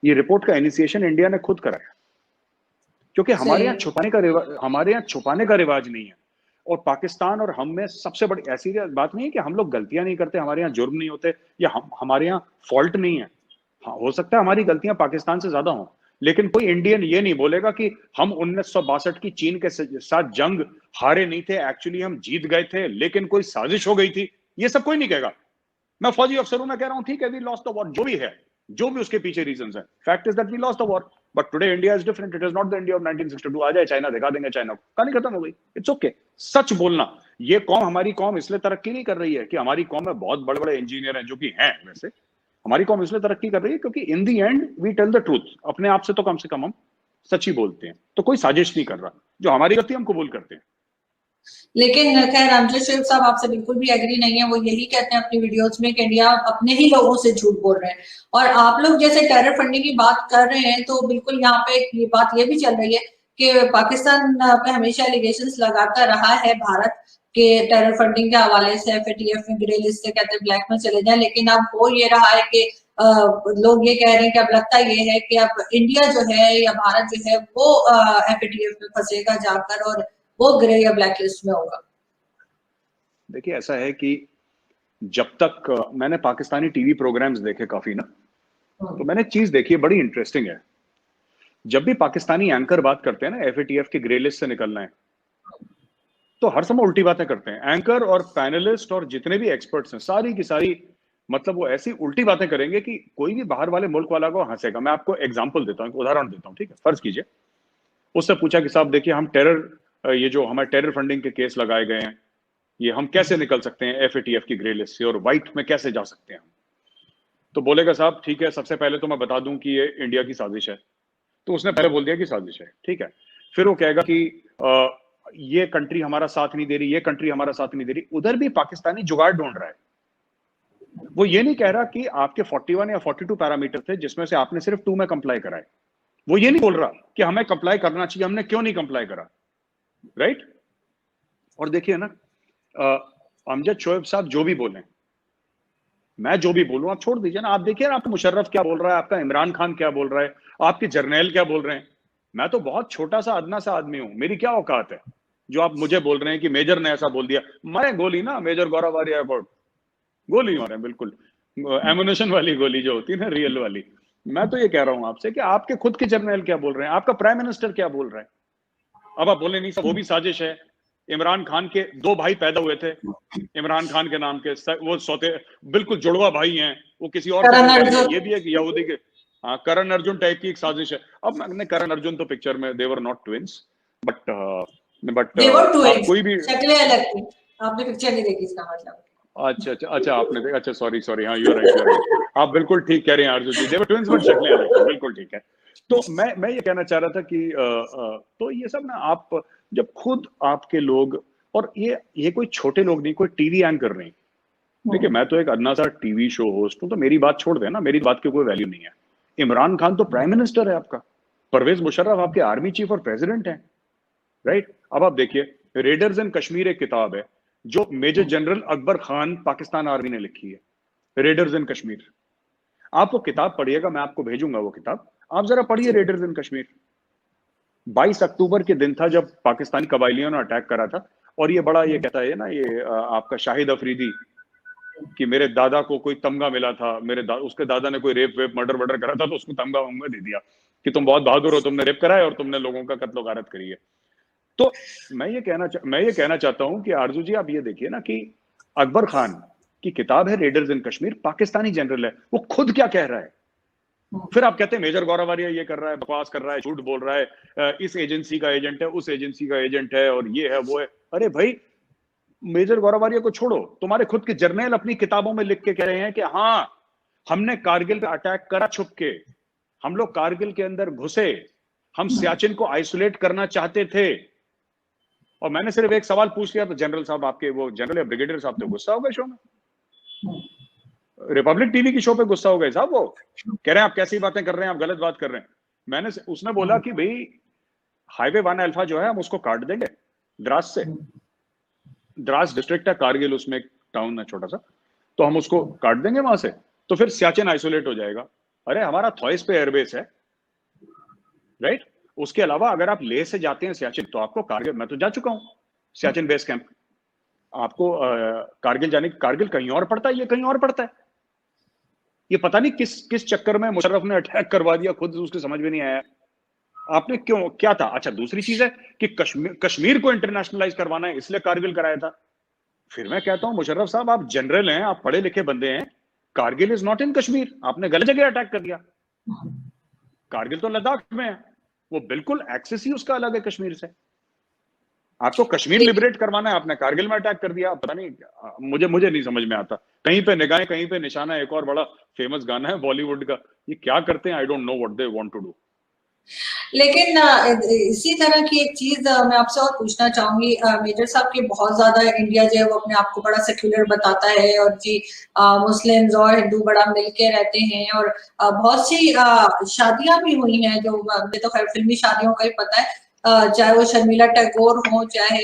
ये रिपोर्ट का इनिशिएशन इंडिया ने खुद करा है, क्योंकि हमारे यहाँ छुपाने का रिवाज नहीं है। और पाकिस्तान और हम में सबसे बड़ी ऐसी बात नहीं है कि हम लोग गलतियां नहीं करते, हमारे यहाँ जुर्म नहीं होते, या हमारे यहाँ फॉल्ट नहीं है। हाँ, हो सकता है हमारी गलतियां पाकिस्तान से ज्यादा हों, लेकिन कोई इंडियन ये नहीं बोलेगा कि हम 1962 की चीन के साथ जंग हारे नहीं थे, एक्चुअली हम जीत गए थे, लेकिन कोई साजिश हो गई थी। ये सब कोई नहीं कहेगा। मैं फौजी अफसर हूं, मैं कह रहा हूं ठीक है, वी लॉस्ट द वॉर, जो भी है, जो भी उसके पीछे रीजंस है, fact is that we lost the war, but today India is different, it is not the India of 1962। आ जाए चाइना, दिखा देंगे चाइना को, कहानी खत्म हो गई। इट्स ओके सच बोलना। ये कौम, हमारी कौम इसलिए तरक्की नहीं कर रही है कि हमारी कौम में बहुत बड़े बड़े इंजीनियर हैं, जो कि हैं वैसे। हमारी कौम इसलिए तरक्की कर रही है क्योंकि in the end we tell the truth. अपने आप से तो कम हम सच ही बोलते हैं, तो कोई साजिश नहीं कर रहा। जो हमारी गलती हम कबूल करते हैं। लेकिन खैर अमजद शेख साहब आपसे बिल्कुल भी एग्री नहीं है। वो यही कहते हैं अपनी वीडियोस में कि इंडिया अपने ही लोगों से झूठ बोल रहे हैं। और आप लोग जैसे टेरर फंडिंग की बात कर रहे हैं, तो बिल्कुल यहाँ पे ये बात ये भी चल रही है कि पाकिस्तान पे हमेशा एलिगेशंस लगाता रहा है भारत के टेरर फंडिंग के हवाले से, FATF में ग्रे लिस्ट से कहते हैं ब्लैक में चले जाए। लेकिन अब हो ये रहा है कि लोग ये कह रहे हैं कि अब लगता ये है कि अब इंडिया जो है या भारत जो है वो FATF में फंसेगा जाकर, और वो ग्रे या ब्लैक लिस्ट में होगा। देखिए ऐसा है कि जब तक मैंने पाकिस्तानी टीवी प्रोग्राम्स देखे काफी ना, तो मैंने चीज देखी है, बड़ी इंटरेस्टिंग है। जब भी पाकिस्तानी एंकर बात करते हैं ना FATF की ग्रे लिस्ट से निकलना है, तो हर समय उल्टी बातें करते हैं। एंकर और पैनलिस्ट और जितने भी एक्सपर्ट्स हैं, सारी की सारी मतलब वो ऐसी उल्टी बातें करेंगे कि कोई भी बाहर वाले मुल्क वाला को हंसेगा। मैं आपको एग्जांपल देता हूँ, उदाहरण देता हूँ, ठीक है? फर्ज कीजिए उससे पूछा कि साहब देखिए, हम ये जो हमारे टेरर फंडिंग के केस लगाए गए हैं, ये हम कैसे निकल सकते हैं FATF की ग्रे लिस्ट से, और व्हाइट में कैसे जा सकते हैं हम? तो बोलेगा साहब ठीक है, सबसे पहले तो मैं बता दूं कि ये इंडिया की साजिश है। तो उसने पहले बोल दिया कि साजिश है, ठीक है। फिर वो कहेगा कि ये कंट्री हमारा साथ नहीं दे रही, ये कंट्री हमारा साथ नहीं दे रही। उधर भी पाकिस्तानी जुगाड़ ढूंढ रहा है। वो ये नहीं कह रहा कि आपके 41 या 42 पैरामीटर थे जिसमें से आपने सिर्फ 2 में कंप्लाई करा है। वो ये नहीं बोल रहा कि हमें कंप्लाई करना चाहिए, हमने क्यों नहीं कंप्लाई करा, राइट? और देखिए ना, अमजद शोएब साहब जो भी बोले, मैं जो भी बोलूं आप छोड़ दीजिए ना। आप देखिए ना, आपका मुशर्रफ क्या बोल रहा है, आपका इमरान खान क्या बोल रहा है, आपके जर्नैल क्या बोल रहे हैं। मैं तो बहुत छोटा सा अदना सा आदमी हूं, मेरी क्या औकात है जो आप मुझे बोल रहे हैं कि मेजर ने ऐसा बोल दिया। मारे गोली ना, मेजर गौरव आर्य एयरपोर्ट गोली मारे, बिल्कुल एमुनेशन वाली गोली जो होती है ना, रियल वाली। मैं तो ये कह रहा हूं आपसे कि आपके खुद के जर्नैल क्या बोल रहे हैं, आपका प्राइम मिनिस्टर क्या बोल रहा है। अब आप बोले नहीं सब वो भी साजिश है। इमरान खान के 2 भाई पैदा हुए थे इमरान खान के नाम के, वो सौते बिल्कुल जुड़वा भाई हैं, वो किसी और ये भी एक यहूदी के, हाँ, करण अर्जुन टाइप की एक साजिश है। अब मैंने करण अर्जुन तो पिक्चर में देवर नॉट ट्विंस, बट कोई भी शक्लें अलग थी। आपने पिक्चर नहीं देखी इसका मतलब। अच्छा आपने देखा, अच्छा सॉरी, हाँ, यू आर राइट, आप बिल्कुल ठीक कह रहे हैं अर्जुन जी, देवर ट्विंस बट शक्लें अलग थी, बिल्कुल ठीक है। तो मैं ये कहना चाह रहा था कि तो ये सब ना, आप जब खुद आपके लोग, और ये कोई छोटे लोग नहीं, कोई टीवी एंकर नहीं। देखिए मैं तो एक अन्ना सा टीवी शो होस्ट हूं, तो मेरी बात छोड़ देना, मेरी बात की कोई वैल्यू नहीं है। इमरान खान तो प्राइम मिनिस्टर है आपका, परवेज मुशर्रफ आपके आर्मी चीफ और प्रेसिडेंट है, राइट? अब आप देखिए, रेडर्स इन कश्मीर एक किताब है जो major general Akbar Khan Pakistan army ने लिखी है, रेडर्स इन कश्मीर। आप वो किताब पढ़िएगा, मैं आपको भेजूंगा वो किताब, आप जरा पढ़िए रेडर्स इन कश्मीर। 22 अक्टूबर के दिन था जब पाकिस्तानी कबायलियों ने अटैक करा था, और ये बड़ा ये कहता है ना, ये आपका शाहिद अफरीदी, कि मेरे दादा को कोई तमगा मिला था, उसके दादा ने कोई रेप वेप मर्डर करा था, तो उसको तमगा वमगा दे दिया कि तुम बहुत बहादुर हो, तुमने रेप करा है और तुमने लोगों का कत्लो गारत करी है। तो मैं ये कहना चाहता हूं कि आरजू जी, आप ये देखिए ना कि अकबर खान की किताब है रेडर्स इन कश्मीर, पाकिस्तानी जनरल है, वो खुद क्या कह रहा है। फिर आप कहते हैं मेजर गौरव आर्य ये कर रहा है, बकवास कर रहा है, झूठ बोल रहा है, इस एजेंसी का एजेंट है, उस एजेंसी का एजेंट है, और ये है वो है। अरे भाई, मेजर गौरव आर्य को छोड़ो, तुम्हारे खुद के जर्नैल अपनी किताबों में लिख के कह रहे हैं कि हाँ, हमने कारगिल पे अटैक करा छुप के, हम लोग कारगिल के अंदर घुसे, हम सियाचिन को आइसोलेट करना चाहते थे। और मैंने सिर्फ एक सवाल पूछ लिया तो जनरल साहब, आपके वो जनरल या ब्रिगेडियर साहब, तो गुस्सा हो गए शो में, रिपब्लिक टीवी की शो पे गुस्सा हो गए साहब। वो कह रहे हैं आप कैसी बातें कर रहे हैं, आप गलत बात कर रहे हैं। मैंने उसने बोला कि भाई हाईवे 1 अल्फा जो है हम उसको काट देंगे द्रास से, द्रास डिस्ट्रिक्ट है कारगिल, उसमें एक टाउन है छोटा सा, तो हम उसको काट देंगे वहां से, तो फिर सियाचिन आइसोलेट हो जाएगा। अरे हमारा थॉइस पे एयरबेस है, राइट? उसके अलावा अगर आप लेह से जाते हैं सियाचिन, तो आपको कारगिल, मैं तो जा चुका हूं सियाचिन बेस कैंप, आपको कारगिल जाने, कारगिल कहीं और पड़ता है, ये कहीं और पड़ता है। ये पता नहीं किस किस चक्कर में मुशर्रफ ने अटैक करवा दिया, खुद उसके समझ में नहीं आया आपने क्यों, क्या था। अच्छा दूसरी चीज है कि कश्मीर को इंटरनेशनलाइज करवाना है, इसलिए कारगिल कराया था। फिर मैं कहता हूं मुशर्रफ साहब आप जनरल हैं, आप पढ़े लिखे बंदे हैं, Kargil is not in Kashmir, आपने गलत जगह अटैक कर दिया। कारगिल तो लद्दाख में है, वो बिल्कुल एक्सेस ही उसका अलग है कश्मीर से। आपको कश्मीर लिबरेट करवाना है, आपने कारगिल में अटैक कर दिया। पता नहीं, मुझे नहीं समझ में आता। कहीं पे निगाहें कहीं पे निशाना, एक और बड़ा फेमस गाना है बॉलीवुड का, ये क्या करते हैं, I don't know what they want to do. लेकिन इसी तरह की एक चीज मैं आपसे और पूछना चाहूंगी, मेजर साहब की बहुत ज्यादा इंडिया जो है वो अपने आप को बड़ा सेक्युलर बताता है, और जी मुस्लिम्स और हिंदू बड़ा मिलके रहते हैं, और बहुत सी शादियां भी हुई हैं जो मुझे तो खैर फिल्मी शादियों का ही पता है, चाहे वो शर्मिला टैगोर हो, चाहे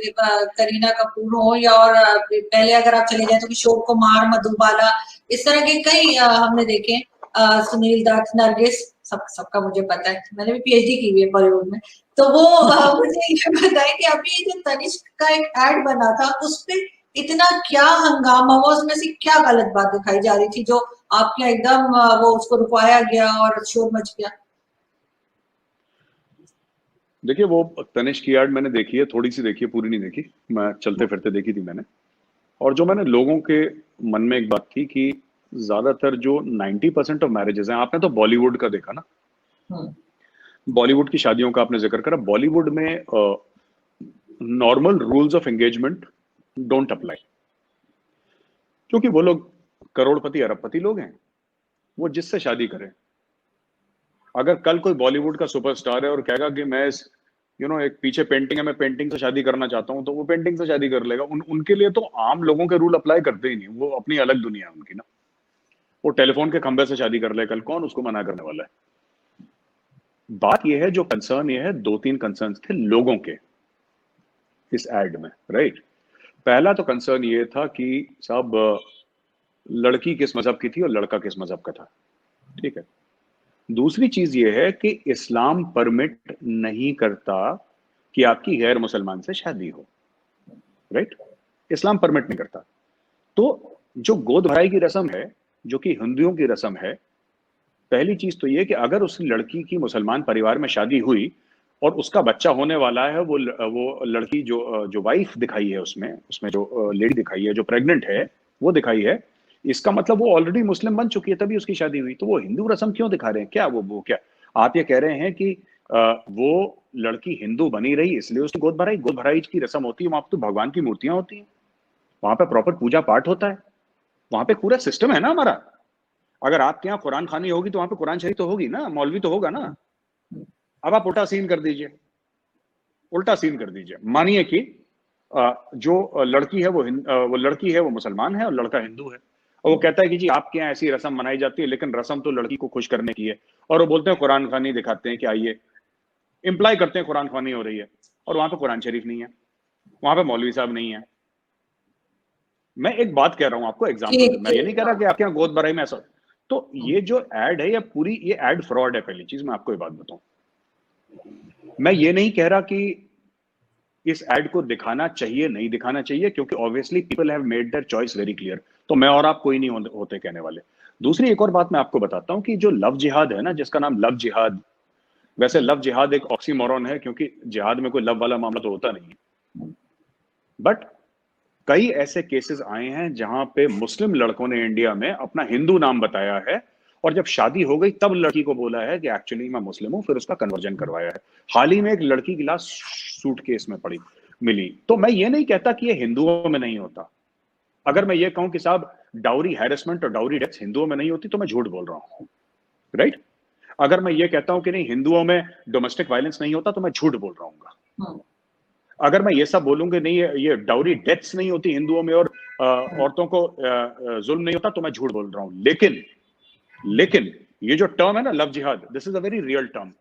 करीना कपूर हो, या और पहले अगर आप चले जाए तो किशोर कुमार, मधुबाला, इस तरह के कई हमने देखे, सुनील दत्त, नरगिस, सबका मुझे पता है, मैंने भी पीएचडी की हुई है बॉलीवुड में। तो वो मुझे ये बताएं कि अभी ये जो तनिष्क का एक एड बना था उस पे इतना क्या हंगामा हुआ, उसमें से क्या गलत बात दिखाई जा रही थी जो आपके एकदम वो उसको रुकवाया गया और शोर मच गया? देखिए वो तनिष्क की एड मैंने देखी है, थोड़ी सी देखी है, पूरी नहीं देखी, मैं चलते फिरते देखी थी मैंने। और जो मैंने लोगों के मन में एक बात थी कि ज्यादातर जो 90% ऑफ मैरिजेस हैं, आपने तो बॉलीवुड का देखा ना, बॉलीवुड की शादियों का आपने जिक्र करा, बॉलीवुड में normal rules of engagement don't apply, क्योंकि वो लोग करोड़पति अरबपति लोग हैं, वो जिससे शादी करें। अगर कल कोई बॉलीवुड का सुपरस्टार है और कहेगा कि मैं इस एक पीछे पेंटिंग है, मैं पेंटिंग से शादी करना चाहता हूं, तो वो पेंटिंग से शादी कर लेगा। उनके लिए तो आम लोगों के रूल अप्लाई करते ही नहीं, वो अपनी अलग दुनिया है उनकी ना। वो टेलीफोन के खंबे से शादी कर ले कल, कौन उसको मना करने वाला है। बात यह है, जो कंसर्न ये है, 2-3 कंसर्न थे लोगों के इस एड में, राइट? पहला तो कंसर्न ये था कि साहब लड़की किस मजहब की थी और लड़का किस मजहब का था, ठीक है। दूसरी चीज ये है कि इस्लाम परमिट नहीं करता कि आपकी गैर मुसलमान से शादी हो, राइट? इस्लाम परमिट नहीं करता। तो जो गोद भराई की रस्म है, जो कि हिंदुओं की रस्म है, पहली चीज तो ये कि अगर उस लड़की की मुसलमान परिवार में शादी हुई और उसका बच्चा होने वाला है, वो लड़की जो वाइफ दिखाई है उसमें उसमें जो लेडी दिखाई है, जो प्रेग्नेंट है वो दिखाई है, इसका मतलब वो ऑलरेडी मुस्लिम बन चुकी है, तभी उसकी शादी हुई। तो वो हिंदू रस्म क्यों दिखा रहे हैं? क्या वो क्या आप ये कह रहे हैं कि वो लड़की हिंदू बनी रही इसलिए उसकी गोद भराई की रस्म होती है? वहां पर तो भगवान की मूर्तियां होती हैं, वहां पे प्रॉपर पूजा पाठ होता है, वहां पे पूरा सिस्टम है ना हमारा। अगर आपके यहाँ कुरान खानी होगी तो वहां पे कुरान शरीफ तो होगी ना, मौलवी तो होगा ना। अब आप उल्टा सीन कर दीजिए, उल्टा सीन कर दीजिए, मानिए कि जो लड़की है वो लड़की है वो मुसलमान है और लड़का हिंदू है, और वो कहता है कि जी आपके यहाँ ऐसी रस्म मनाई जाती है, लेकिन रस्म तो लड़की को खुश करने की है, और वो बोलते हैं कुरान खानी दिखाते हैं कि आइए, इंप्लाई करते हैं कुरान खानी हो रही है, और वहां पे कुरान शरीफ नहीं है, वहां पे मौलवी साहब नहीं है। मैं एक बात कह रहा हूं आपको एग्जांपल, मैं ये नहीं कह रहा कि आपके यहाँ गोद भराई में ऐसा। तो ये जो एड है, ये एड फ्रॉड है। पहली चीज मैं आपको ये बात बताऊं, मैं ये नहीं कह रहा कि इस एड को दिखाना चाहिए नहीं दिखाना चाहिए, क्योंकि obviously people have made their choice very clear, तो मैं और आप कोई नहीं होते कहने वाले। दूसरी एक और बात मैं आपको बताता हूं कि जो लव जिहाद है ना, जिसका नाम लव जिहाद, वैसे लव जिहाद एक ऑक्सीमोरन है, क्योंकि जिहाद में कोई लव वाला मामला तो होता नहीं है, बट कई ऐसे केसेस आए हैं जहां पे मुस्लिम लड़कों ने इंडिया में अपना हिंदू नाम बताया है, और जब शादी हो गई तब लड़की को बोला है कि एक्चुअली मैं मुस्लिम हूं, फिर उसका कन्वर्जन करवाया है। हाल ही में एक लड़की की लाश सूटकेस में पड़ी मिली। तो मैं ये नहीं कहता कि ये हिंदुओं में नहीं होता। अगर मैं ये कहूं कि साहब डाउरी हैरेसमेंट और डाउरी डेथ्स हिंदुओं में नहीं होती, तो मैं झूठ बोल रहा हूं, राइट? अगर मैं ये कहता हूं कि नहीं हिंदुओं में डोमेस्टिक वायलेंस नहीं होता, तो मैं झूठ बोल रहा हूँ। अगर मैं ये सब बोलूंगा नहीं ये डाउरी डेथ्स नहीं होती हिंदुओं में, और औरतों को जुल्म नहीं होता, तो मैं झूठ बोल रहा हूं। लेकिन ये जो टर्म है ना लव जिहाद, this is a very real term.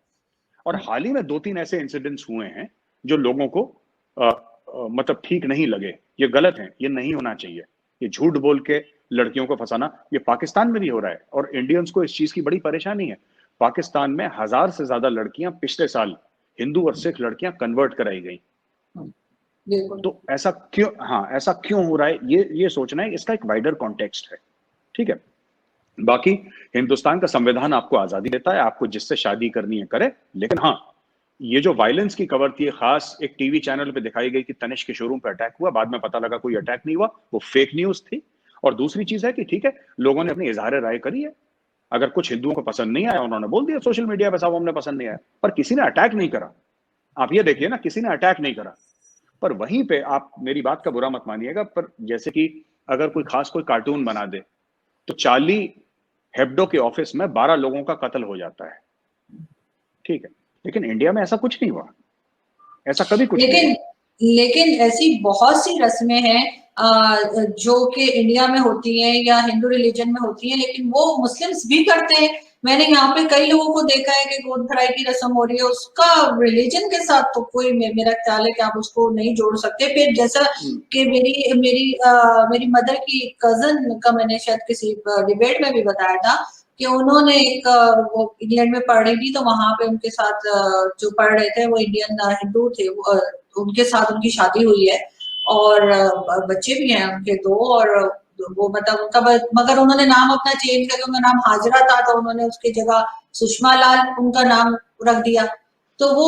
और हाल ही में 2-3 ऐसे इंसिडेंट्स हुए हैं जो लोगों को मतलब ठीक नहीं लगे, ये गलत है, ये नहीं होना चाहिए। ये झूठ बोल के लड़कियों को फंसाना, ये पाकिस्तान में भी हो रहा है और इंडियंस को इस चीज की बड़ी परेशानी है। पाकिस्तान में 1000 से ज्यादा लड़कियां पिछले साल हिंदू और सिख लड़कियां कन्वर्ट कराई गई। तो ऐसा क्यों, हाँ ऐसा क्यों हो रहा है, ये सोचना है, इसका एक वाइडर कॉन्टेक्स्ट है, ठीक है। बाकी हिंदुस्तान का संविधान आपको आजादी देता है, आपको जिससे शादी करनी है करे, लेकिन हाँ ये जो वायलेंस की खबर थी, खास एक टीवी चैनल पे दिखाई गई कि तनिष्क के शोरूम पे अटैक हुआ, बाद में पता लगा कोई अटैक नहीं हुआ, वो फेक न्यूज थी। और दूसरी चीज है कि ठीक है, लोगों ने अपनी इजहार राय करी है, अगर कुछ हिंदुओं को पसंद नहीं आया उन्होंने बोल दिया सोशल मीडिया पे, साहब हमने पसंद नहीं आया, पर किसी ने अटैक नहीं करा। आप ये देखिए ना, किसी ने अटैक नहीं करा। पर वहीं पे आप मेरी बात का बुरा मत मानिएगा, पर जैसे कि अगर कोई खास कोई कार्टून बना दे तो चार्ली हेब्डो के ऑफिस में 12 लोगों का कत्ल हो जाता है, ठीक है। लेकिन इंडिया में ऐसा कुछ नहीं हुआ, ऐसा कभी कुछ नहीं हुआ। लेकिन ऐसी बहुत सी रस्में हैं जो कि इंडिया में होती हैं या हिंदू रिलीजन में होती हैं, लेकिन वो मुस्लिम्स भी करते हैं। मैंने यहाँ पे कई लोगों को देखा है कि गोद भराई की रस्म हो रही है, उसका रिलीजन के साथ तो कोई मेरा ख्याल है कि आप उसको नहीं जोड़ सकते। फिर जैसा कि मेरी मदर की कजन का मैंने शायद किसी डिबेट में भी बताया था कि उन्होंने वो इंग्लैंड में पढ़ रही थी, तो वहां पे उनके साथ जो पढ़ रहे थे वो इंडियन हिंदू थे, उनके साथ उनकी शादी हुई है और बच्चे भी हैं उनके 2, और वो मतलब उनका, मगर उन्होंने नाम अपना चेंज करके, उनका नाम हाजरा था तो उन्होंने उसकी जगह सुषमा लाल उनका नाम रख दिया। तो वो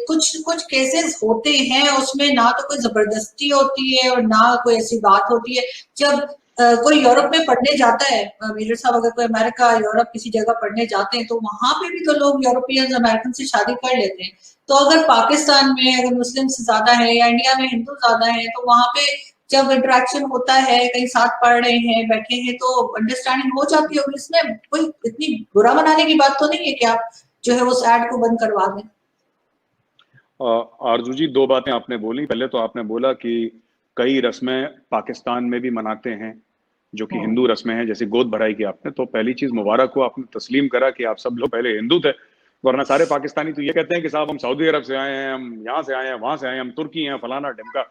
कुछ केसेस होते हैं उसमें ना तो कोई जबरदस्ती होती है और ना कोई ऐसी बात होती है। जब कोई यूरोप में पढ़ने जाता है, मेजर साहब अगर कोई अमेरिका यूरोप किसी जगह पढ़ने जाते हैं तो वहां पे भी तो लोग यूरोपियंस अमेरिकन से शादी कर लेते हैं। तो अगर पाकिस्तान में अगर मुस्लिम्स ज्यादा है या इंडिया में हिंदू ज्यादा है, तो वहां पे जब इंटरेक्शन होता है, कहीं साथ पढ़ रहे हैं, बैठे हैं, तो अंडरस्टैंडिंग हो जाती होगी। इसमें कोई इतनी बुरा मनाने की बात तो नहीं है कि आप जो है उस एड को बंद करवा दें। आरजू जी, 2 बातें आपने बोली। पहले तो आपने बोला कि कई रस्में पाकिस्तान में भी मनाते हैं जो कि हिंदू रस्में हैं, जैसे गोद भराई की आपने, तो पहली चीज मुबारक हो, आपने तस्लीम करा कि आप सब लोग पहले हिंदू थे, वरना सारे पाकिस्तानी तो ये कहते हैं कि साहब हम सऊदी अरब से आए हैं, हम यहाँ से आए हैं, वहां से आए हैं, हम तुर्की हैं, फलाना ढिमका।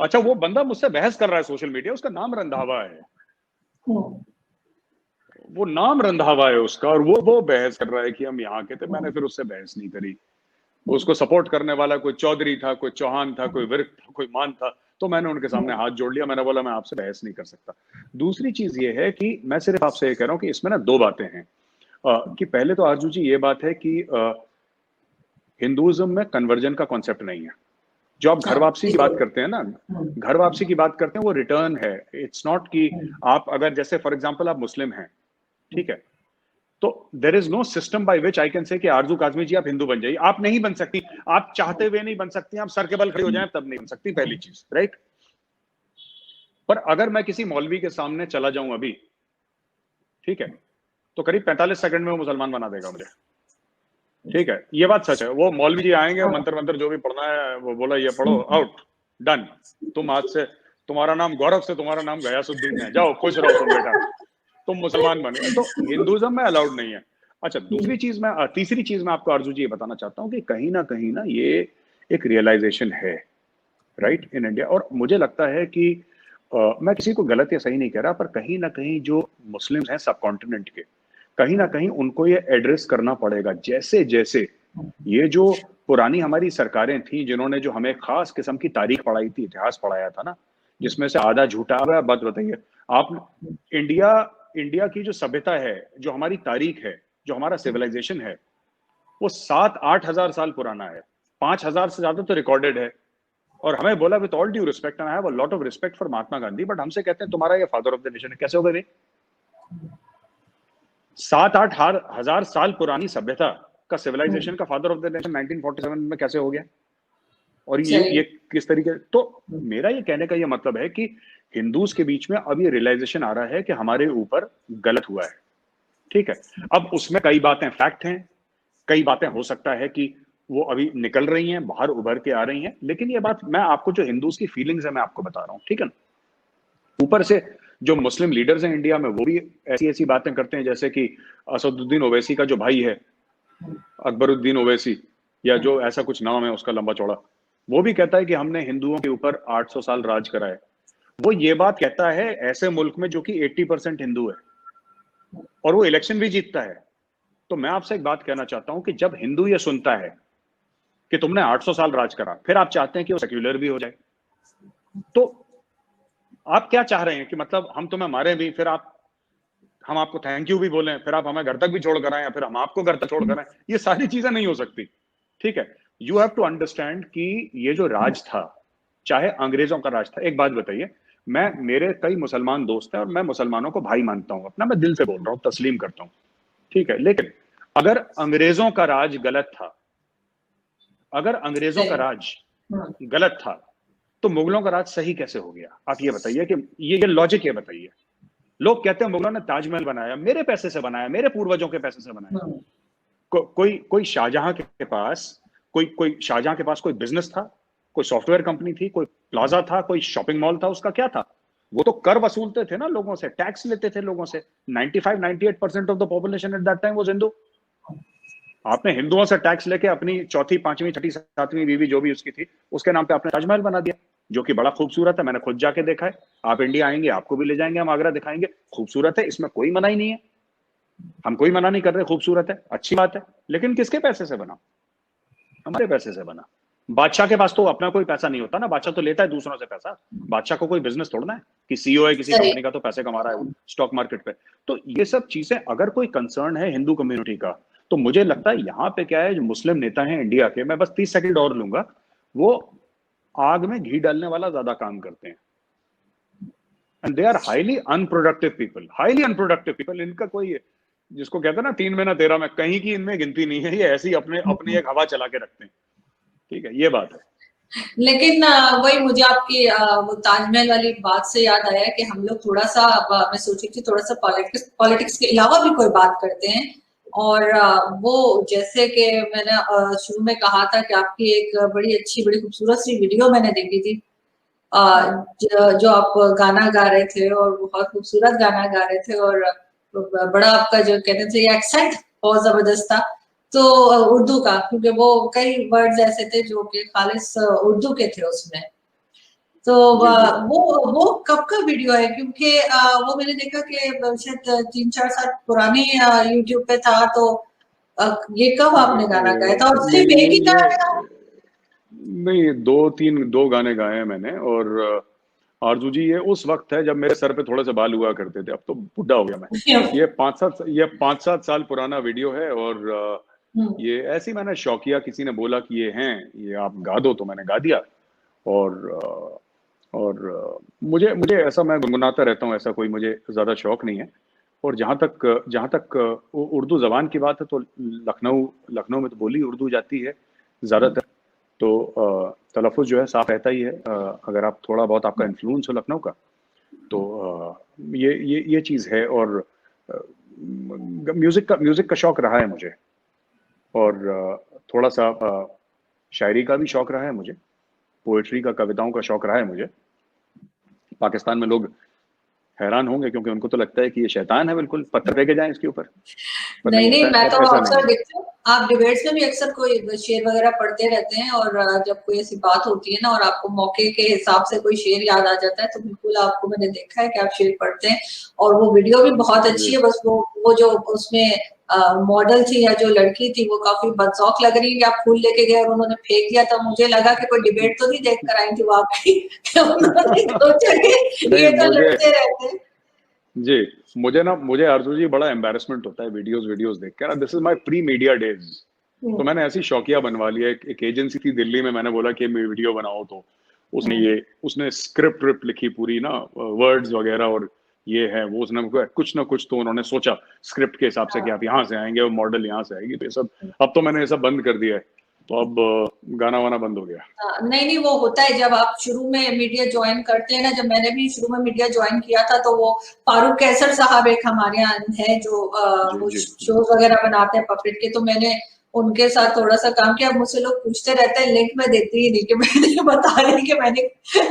अच्छा, वो बंदा मुझसे बहस कर रहा है सोशल मीडिया, उसका नाम रंधावा है, वो नाम रंधावा है उसका, और वो बहस कर रहा है कि हम यहाँ के थे। मैंने फिर उससे बहस नहीं करी। उसको सपोर्ट करने वाला कोई चौधरी था, कोई चौहान था, कोई विर्क था, कोई मान था, तो मैंने उनके सामने हाथ जोड़ लिया। मैंने बोला मैं आपसे बहस नहीं कर सकता। दूसरी चीज ये है कि मैं सिर्फ आपसे ये कह रहा हूँ कि इसमें ना 2 बातें हैं। कि पहले तो आरजू जी ये बात है कि हिंदुइज्म में कन्वर्जन का कॉन्सेप्ट नहीं है। जो आप घर वापसी की बात करते हैं ना, घर वापसी की बात करते हैं, वो रिटर्न है। इट्स नॉट कि आप अगर जैसे फॉर एग्जांपल आप मुस्लिम हैं, ठीक है, तो there is no system by which I can say कि आरजू काजमी जी आप हिंदू बन जाइए। आप नहीं बन सकती, आप चाहते हुए नहीं बन सकती, आप सर के बल खड़ी हो जाए तब नहीं बन सकती, पहली चीज, राइट। पर अगर मैं किसी मौलवी के सामने चला जाऊं अभी, ठीक है, तो करीब 45 सेकंड में वो मुसलमान बना देगा मुझे, ठीक है, ये बात सच है। वो मौलवी जी आएंगे, मंत्र जो भी पढ़ना है वो बोला ये पढ़ो, आउट, डन। तुम आज से तुम्हारा नाम गौरव से तुम्हारा नाम गयासुद्दीन है, जाओ खुश रहो तुम बेटा, तुम मुसलमान बने। तो हिंदुइज्म में अलाउड नहीं है। अच्छा, तीसरी चीज मैं आपको आरजू जी ये बताना चाहता हूँ कि कहीं ना ये एक रियलाइजेशन है, राइट, इन इंडिया। और मुझे लगता है कि मैं किसी को गलत या सही नहीं कह रहा, पर कहीं ना कहीं जो मुस्लिम्स हैं सब कॉन्टिनेंट के, कहीं ना कहीं उनको ये एड्रेस करना पड़ेगा। जैसे जैसे ये जो पुरानी हमारी सरकारें थी जिन्होंने जो हमें खास किस्म की तारीख पढ़ाई थी, इतिहास पढ़ाया था ना, जिसमें से आधा झूठा है। बात बताइए आप, इंडिया की जो सभ्यता है, जो हमारी तारीख है, जो हमारा सिविलाइजेशन है, वो 7-8 हजार साल पुराना है। 5,000 से ज्यादा तो रिकॉर्डेड है। और हमें बोला with all due respect, and I have a lot of respect for Mahatma Gandhi, but हमसे कहते हैं तुम्हारा ये फादर ऑफ द नेशन है। कैसे हो गए? 7-8 हजार साल पुरानी सभ्यता का सिविलाइजेशन का फादर ऑफ द नेशन 1947 में कैसे हो गया? और ये किस तरीके? तो मेरा ये कहने का ये मतलब है कि हिंदूज के बीच में अब ये रियलाइजेशन आ रहा है कि हमारे ऊपर गलत हुआ है, ठीक है। अब उसमें कई बातें फैक्ट हैं, कई बातें हो सकता है कि वो अभी निकल रही हैं, बाहर उभर के आ रही हैं, लेकिन ये बात मैं आपको जो हिंदूज की फीलिंग्स है मैं आपको बता रहा हूँ, ठीक है ना। ऊपर से जो मुस्लिम लीडर्स हैं इंडिया में वो भी ऐसी बातें करते हैं, जैसे कि असदुद्दीन ओवैसी का जो भाई है अकबरुद्दीन ओवैसी, या जो ऐसा कुछ नाम है उसका लंबा चौड़ा, वो भी कहता है कि हमने हिंदुओं के ऊपर 800 साल राज करा है। वो ये बात कहता है ऐसे मुल्क में जो कि 80% हिंदू है, और वो इलेक्शन भी जीतता है। तो मैं आपसे एक बात कहना चाहता हूं कि जब हिंदू ये सुनता है कि तुमने 800 साल राज करा, फिर आप चाहते हैं कि वो सेक्युलर भी हो जाए, तो आप क्या चाह रहे हैं कि मतलब हम तुम्हें मारे भी, फिर हम आपको थैंक यू भी बोलें, फिर आप हमें घर तक भी छोड़ कर आए, या फिर हम आपको घर तक छोड़ कर आए? ये सारी चीजें नहीं हो सकती, ठीक है। यू हैव टू अंडरस्टैंड कि ये जो राज था, चाहे अंग्रेजों का राज था। एक बात बताइए, मेरे कई मुसलमान दोस्त हैं और मैं मुसलमानों को भाई मानता हूं अपना, मैं दिल से बोल रहा हूं, तस्लीम करता हूं, ठीक है। लेकिन अगर अंग्रेजों का राज गलत था, अगर अंग्रेजों का राज गलत था, तो मुगलों का राज सही कैसे हो गया? आप ये बताइए कि ये लॉजिक ये बताइए। लोग कहते हैं मुगलों ने ताजमहल बनाया, मेरे पैसे से बनाया, मेरे पूर्वजों के पैसे से बनाया। कोई शाहजहां के पास कोई शाहजहां के पास कोई बिजनेस था, कोई सॉफ्टवेयर कंपनी थी, कोई प्लाजा था, कोई शॉपिंग मॉल था, उसका क्या था? वो तो कर वसूलते थे ना लोगों से, टैक्स लेते थे लोगों से। 95-98% of the population at that time was Hindu. आपने हिंदुओं से टैक्स लेके अपनी चौथी, पांचवी, छठी, सातवीं बीवी जो भी उसकी थी, उसके नाम पे आपने ताजमहल बना दिया, जो कि बड़ा खूबसूरत है। मैंने खुद जाके देखा है। आप इंडिया आएंगे, आपको भी ले जाएंगे, हम आगरा दिखाएंगे, खूबसूरत है, इसमें कोई मना ही नहीं है। हम कोई मना नहीं कर रहे, खूबसूरत है, अच्छी बात है। लेकिन किसके पैसे से बना? हमारे पैसे से बना। बादशाह के पास तो अपना कोई पैसा नहीं होता ना, बादशाह तो लेता है दूसरों से पैसा। बादशाह को कोई बिजनेस थोड़ना है कि सीईओ है किसी कंपनी का तो पैसे कमा रहा है स्टॉक मार्केट पे। तो ये सब चीजें, अगर कोई कंसर्न है हिंदू कम्युनिटी का, तो मुझे लगता है यहाँ पे क्या है, जो मुस्लिम नेता हैं इंडिया के, मैं बस 30 सेकंड और लूंगा, वो आग में घी डालने वाला ज्यादा काम करते हैं। And they are highly unproductive people. इनका कोई, जिसको कहते हैं ना 3 महीना 13 में, कहीं की इनमें गिनती नहीं है। ये ऐसी अपनी एक हवा चला के रखते हैं, ठीक है, ये बात है। लेकिन वही मुझे आपकी वो ताजमहल वाली बात से याद आया कि हम लोग थोड़ा सा, मैं सोची थी थोड़ा सा पॉलिटिक्स के अलावा भी कोई बात करते हैं। और वो जैसे कि मैंने शुरू में कहा था कि आपकी एक बड़ी अच्छी, बड़ी खूबसूरत सी वीडियो मैंने देखी थी, जो आप गाना गा रहे थे और बहुत खूबसूरत गाना गा रहे थे, और बड़ा आपका जो कहते थे एक्सेंट बहुत जबरदस्त था। तो उर्दू का, क्योंकि वो कई वर्ड्स ऐसे थे जो कि खालिस उर्दू के थे उसमें। तो वो कब का वीडियो है? क्योंकि वो मैंने देखा कि शायद 3-4 साल पुराने यूट्यूब पे था। तो ये कब आपने गाना गाया था? और सिर्फ एक ही गाना था? नहीं, 2 गाने गाए हैं मैंने। और आरजू जी, ये उस वक्त है जब मेरे सर पे थोड़े से बाल हुआ करते थे, अब तो बुढ़ा हो गया मैं। ये 5-7 साल पुराना वीडियो है। और ये ऐसी मैंने शौकिया, किसी ने बोला कि ये आप गा दो, तो मैंने गा दिया। और मुझे ऐसा, मैं गुनगुनाता रहता हूँ, ऐसा कोई मुझे ज्यादा शौक नहीं है। और जहाँ तक उर्दू जबान की बात है, तो लखनऊ में तो बोली उर्दू जाती है ज्यादातर। तो तलफ़ुज़ जो है साफ रहता ही है। अगर आप थोड़ा बहुत, आपका इन्फ्लुएंस हो लखनऊ का, तो ये चीज़ है। और म्यूज़िक का शौक रहा है मुझे, और थोड़ा सा शायरी का भी शौक रहा है मुझे, पोएट्री का, कविताओं का शौक रहा है मुझे। पाकिस्तान में लोग हैरान होंगे, क्योंकि उनको तो लगता है कि ये शैतान है, बिल्कुल पत्थर फेंके जाएं इसके ऊपर। नहीं, मैं तो अक्सर देखती हूँ आप डिबेट्स में भी अक्सर कोई शेर वगैरह पढ़ते रहते हैं, और जब कोई ऐसी बात होती है ना और आपको मौके के हिसाब से कोई शेर याद आ जाता है, तो बिल्कुल आपको मैंने देखा है कि आप शेर पढ़ते हैं। और वो वीडियो भी बहुत अच्छी है। बस वो जो उसमें मॉडल थी या जो लड़की थी, वो काफी बदसौक लग रही है। आप फूल लेके गए और उन्होंने फेंक दिया, तो मुझे लगा कि कोई डिबेट तो नहीं देख कर आई थी वो आपकी। उन्होंने सोचा कि ये तो लड़ते रहते हैं। जी, मुझे आरजू जी बड़ा एम्बैरेसमेंट होता है वीडियोस देख कर। This is my pre media days. तो मैंने ऐसी शौकिया बनवा लिया। एक एजेंसी थी दिल्ली में, मैंने बोला कि वीडियो बनाओ, तो उसने स्क्रिप्ट लिखी पूरी ना, वर्ड्स वगैरह, और ये है वो, उसने कुछ ना कुछ तो उन्होंने सोचा स्क्रिप्ट के हिसाब से कि आप यहाँ से आएंगे और मॉडल यहाँ से आएगी। तो ये सब अब तो मैंने ये सब बंद कर दिया है। तो अब गाना वाना बंद हो गया। नहीं, वो होता है जब आप शुरू में मीडिया ज्वाइन करते हैं ना। जब मैंने भी शुरू में मीडिया ज्वाइन किया था, तो वो फारूक कैसर साहब एक हमारे यहाँ है जो वो शोज वगैरह बनाते हैं पपेट के। तो मैंने उनके साथ थोड़ा सा काम किया। मुझसे लोग पूछते रहते हैं, लिंक मैं देती ही नहीं कि मैं नहीं बता रही कि मैंने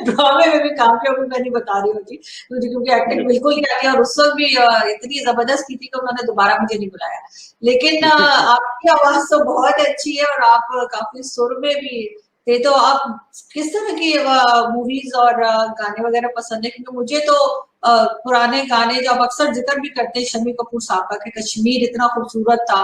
ड्रामे में भी काम किया, मैं नहीं बता रही होती मुझे, क्योंकि एक्टिंग बिल्कुल नहीं आती, और उस वक्त भी इतनी जबरदस्त की थी कि उन्होंने दोबारा मुझे नहीं बुलाया। लेकिन आपकी आवाज तो बहुत अच्छी है और आप काफी सुर में भी थे। तो आप किस तरह की मूवीज और गाने वगैरह पसंद है? क्योंकि मुझे तो पुराने गाने जो आप अक्सर जिक्र भी करते हैं शम्मी कपूर साहब का, कि कश्मीर इतना खूबसूरत था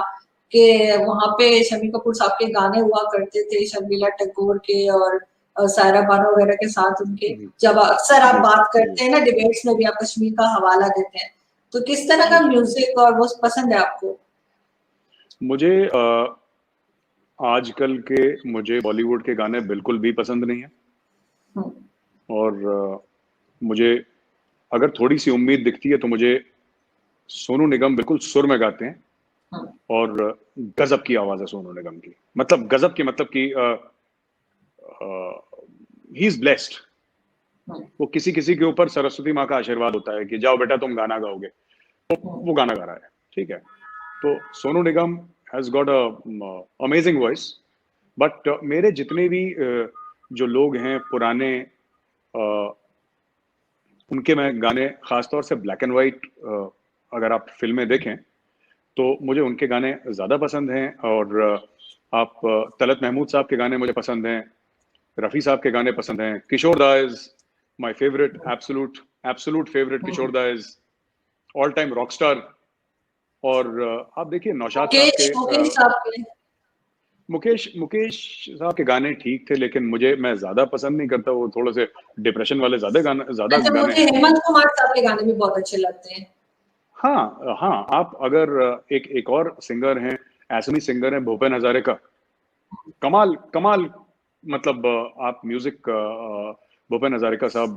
कि वहां पे शम्मी कपूर साहब के गाने हुआ करते थे, शर्मिला टैगोर के और सायरा बानो वगैरह के साथ उनके। जब अक्सर आप बात करते हैं ना डिबेट्स में भी, आप कश्मीर का हवाला देते हैं, तो किस तरह का म्यूजिक और वो पसंद है आपको? मुझे आजकल के मुझे बॉलीवुड के गाने बिल्कुल भी पसंद नहीं है। और मुझे अगर थोड़ी सी उम्मीद दिखती है तो मुझे सोनू निगम बिल्कुल सुर में गाते हैं और गजब की आवाज है सोनू निगम की, मतलब गजब की, मतलब कि ही इज ब्लेस्ड। वो किसी किसी के ऊपर सरस्वती माँ का आशीर्वाद होता है कि जाओ बेटा तुम गाना गाओगे, तो वो गाना गा रहा है, ठीक है। तो Sonu Nigam has got a amazing voice. But मेरे जितने भी जो लोग हैं पुराने, उनके मैं गाने खासतौर से ब्लैक एंड वाइट, अगर आप फिल्में देखें तो मुझे उनके गाने ज़्यादा पसंद हैं। और आप तलत महमूद साहब के गाने मुझे पसंद हैं, रफ़ी साहब के गाने पसंद हैं, Kishore da is my favourite, absolute favourite. Kishore da is all time rock star. और आप देखिए नौशाद साहब के, मुकेश साहब के गाने ठीक थे, लेकिन मैं ज्यादा पसंद नहीं करता, वो थोड़े से डिप्रेशन वाले ज्यादा गाने मुझे हेमंत कुमार साहब के गाने भी बहुत अच्छे लगते हैं। हाँ हाँ, आप अगर एक और सिंगर हैं, असमी सिंगर हैं भूपेन हजारिका, कमाल मतलब आप म्यूजिक भूपेन हजारिका साहब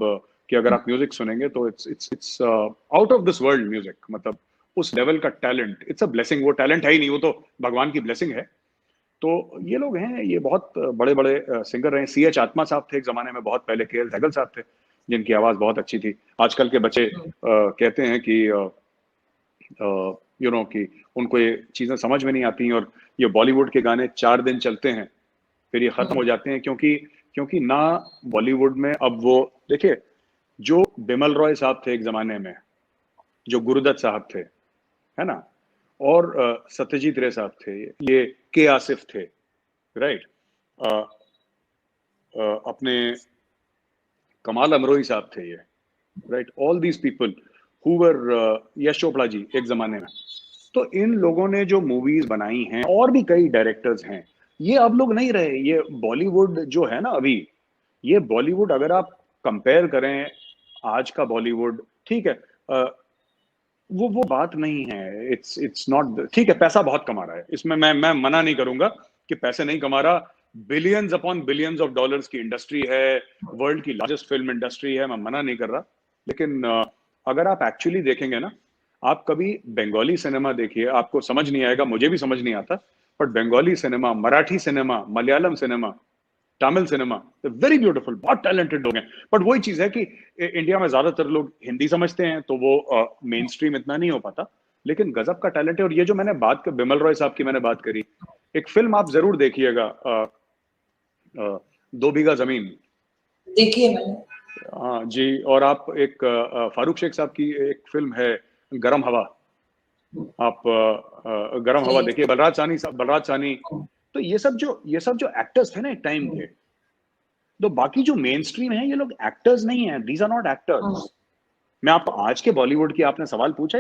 की अगर आप म्यूजिक सुनेंगे तो it's out of this world music, मतलब उस लेवल का टैलेंट, इट्स अ ब्लेसिंग। वो टैलेंट है ही नहीं, वो तो भगवान की ब्लेसिंग है। तो ये लोग हैं, ये बहुत बड़े बड़े सिंगर रहे। सी एच आत्मा साहब थे एक जमाने में, बहुत पहले। के एल सहगल साहब थे जिनकी आवाज बहुत अच्छी थी। आजकल के बच्चे कहते हैं कि कि उनको ये चीजें समझ में नहीं आती, और ये बॉलीवुड के गाने 4 दिन चलते हैं फिर ये खत्म हो जाते हैं, क्योंकि ना बॉलीवुड में अब वो, देखिए जो बिमल रॉय साहब थे एक जमाने में, जो गुरुदत्त साहब थे, है ना, और सत्यजीत रे साहब थे, ये के आसिफ थे, राइट, अपने कमाल अमरोही साहब थे ये, right, all these people who were, Yash Chopra ji एक जमाने में। तो इन लोगों ने जो मूवीज बनाई हैं, और भी कई डायरेक्टर्स हैं, ये अब लोग नहीं रहे। ये बॉलीवुड जो है ना अभी, ये बॉलीवुड अगर आप कंपेयर करें आज का बॉलीवुड, ठीक है, वो बात नहीं है। इट्स नॉट, ठीक है, पैसा बहुत कमा रहा है, इसमें मैं मना नहीं करूंगा कि पैसे नहीं कमा रहा। Billions upon billions of dollars की इंडस्ट्री है, वर्ल्ड की लार्जेस्ट फिल्म इंडस्ट्री है, मैं मना नहीं कर रहा। लेकिन अगर आप एक्चुअली देखेंगे ना, आप कभी बंगाली सिनेमा देखिए, आपको समझ नहीं आएगा, मुझे भी समझ नहीं आता, but Bengali cinema, Marathi cinema, Malayalam cinema, Tamil cinema, very beautiful, बहुत टैलेंटेड लोग हैं। बट वही चीज है कि इंडिया में ज्यादातर लोग हिंदी समझते हैं, तो वो मेन स्ट्रीम इतना नहीं हो पाता। लेकिन गजब का टैलेंट है। और ये जो मैंने बात कर, बिमल रॉय साहब की मैंने बात करी, एक फिल्म आप जरूर देखिएगा, 2 बीघा जमीन, देखिए मैंने। हाँ जी। और आप एक फारूक शेख साहब की एक फिल्म है गरम हवा, आप गरम हवा देखिए, बलराज सानी। तो ये सब जो एक्टर्स थे ना एक टाइम के, तो बाकी जो मेन स्ट्रीम है, ये लोग एक्टर्स नहीं है, दीज आर नॉट एक्टर्स। मैं आपको आज के बॉलीवुड की आपने सवाल पूछा,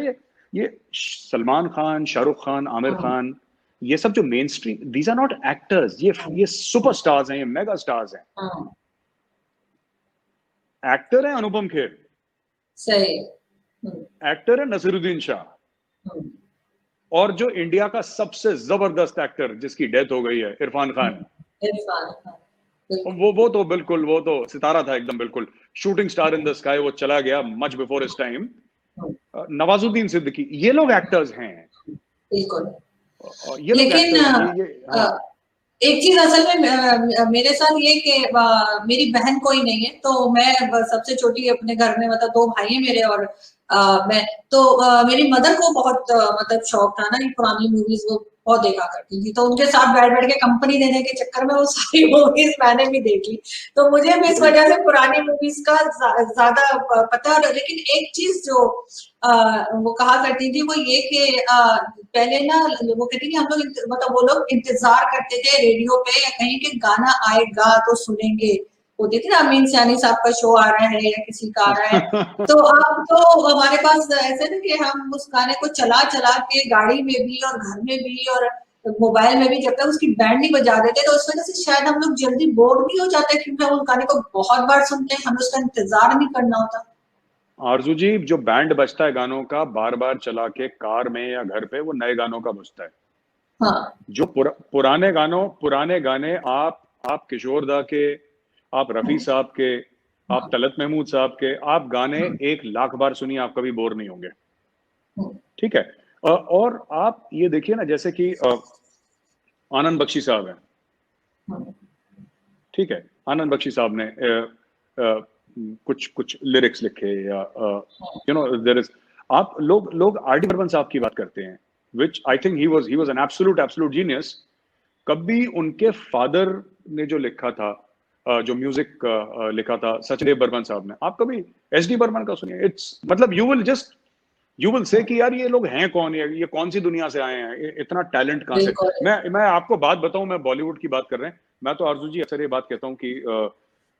ये सलमान खान, शाहरुख खान, आमिर खान, ये सब जो mainstream, these are not actors, ये सुपरस्टार्स हैं, ये मेगा स्टार्स हैं। एक्टर है अनुपम खेर, सही, एक्टर है नसीरुद्दीन शाह, और जो इंडिया का सबसे जबरदस्त एक्टर जिसकी डेथ हो गई है, इरफान खान। वो तो बिल्कुल, वो तो सितारा था एकदम, बिल्कुल shooting star in the sky, वो चला गया मच बिफोर इस टाइम। नवाजुद्दीन सिद्दीकी, ये लोग एक्टर्स हैं, बिल्कुल। ये लोग लेकिन एक्टर्स, एक चीज असल में मेरे साथ ये कि मेरी बहन कोई नहीं है, तो मैं सबसे छोटी अपने घर में, मतलब 2 भाई हैं मेरे, और मैं तो मेरी मदर को बहुत मतलब शौक था ना, ये पुरानी मूवीज वो बहुत देखा करती थी, तो उनके साथ बैठ-बैठ के कंपनी देने के चक्कर में वो सारी मूवीज मैंने भी देख ली। तो मुझे भी इस वजह से पुरानी मूवीज का ज़्यादा पता है। लेकिन एक चीज़ जो वो कहा करती थी वो ये कि पहले ना वो कहती थी हम लोग मतलब वो लोग इंतज़ार करते थे रेडियो पे या कहीं कि गाना आएगा तो सुनेंगे। होती थी ना अमीन सयानी साहब का शो आ रहा है या किसी का आ रहा है। तो अब तो हमारे पास ऐसे ना कि हम उस गाने को चला-चला के गाड़ी में भी और घर में भी और मोबाइल में भी जब तक उसकी बैंड नहीं बजा देते तो उस वजह से शायद हम लोग जल्दी बोर भी हो जाते हैं क्योंकि हम उस गाने को बहुत बार सुनते हैं, हमें उसका इंतजार नहीं करना होता। आरजू जी, जो बैंड बजता है गानों का बार-बार चला के कार में या घर पे, वो नए गानों का बजता है। हाँ। जो पुराने गाने आप किशोर दा के, आप रफी साहब के, आप तलत महमूद साहब के, आप गाने 1 लाख बार सुनिए, आप कभी बोर नहीं होंगे। ठीक है। और आप ये देखिए ना, जैसे कि आनंद बख्शी साहब हैं। ठीक है, आनंद बख्शी साहब ने कुछ लिरिक्स लिखे या यू नो देयर इज, आप लोग आर डी बर्मन साहब की बात करते हैं, which I think he was an absolute genius. कभी उनके फादर ने जो लिखा था, जो म्यूजिक लिखा था सचदेव बर्मन साहब ने, आप कभी एस डी बर्मन का सुनिए, इट्स मतलब यू विल से कि यार ये लोग हैं कौन, ये कौन सी दुनिया से आए हैं, इतना टैलेंट कहाँ से। मैं आपको बात बताऊं, मैं बॉलीवुड की बात कर रहे हैं, मैं तो आरजू जी अक्सर ये बात कहता हूं कि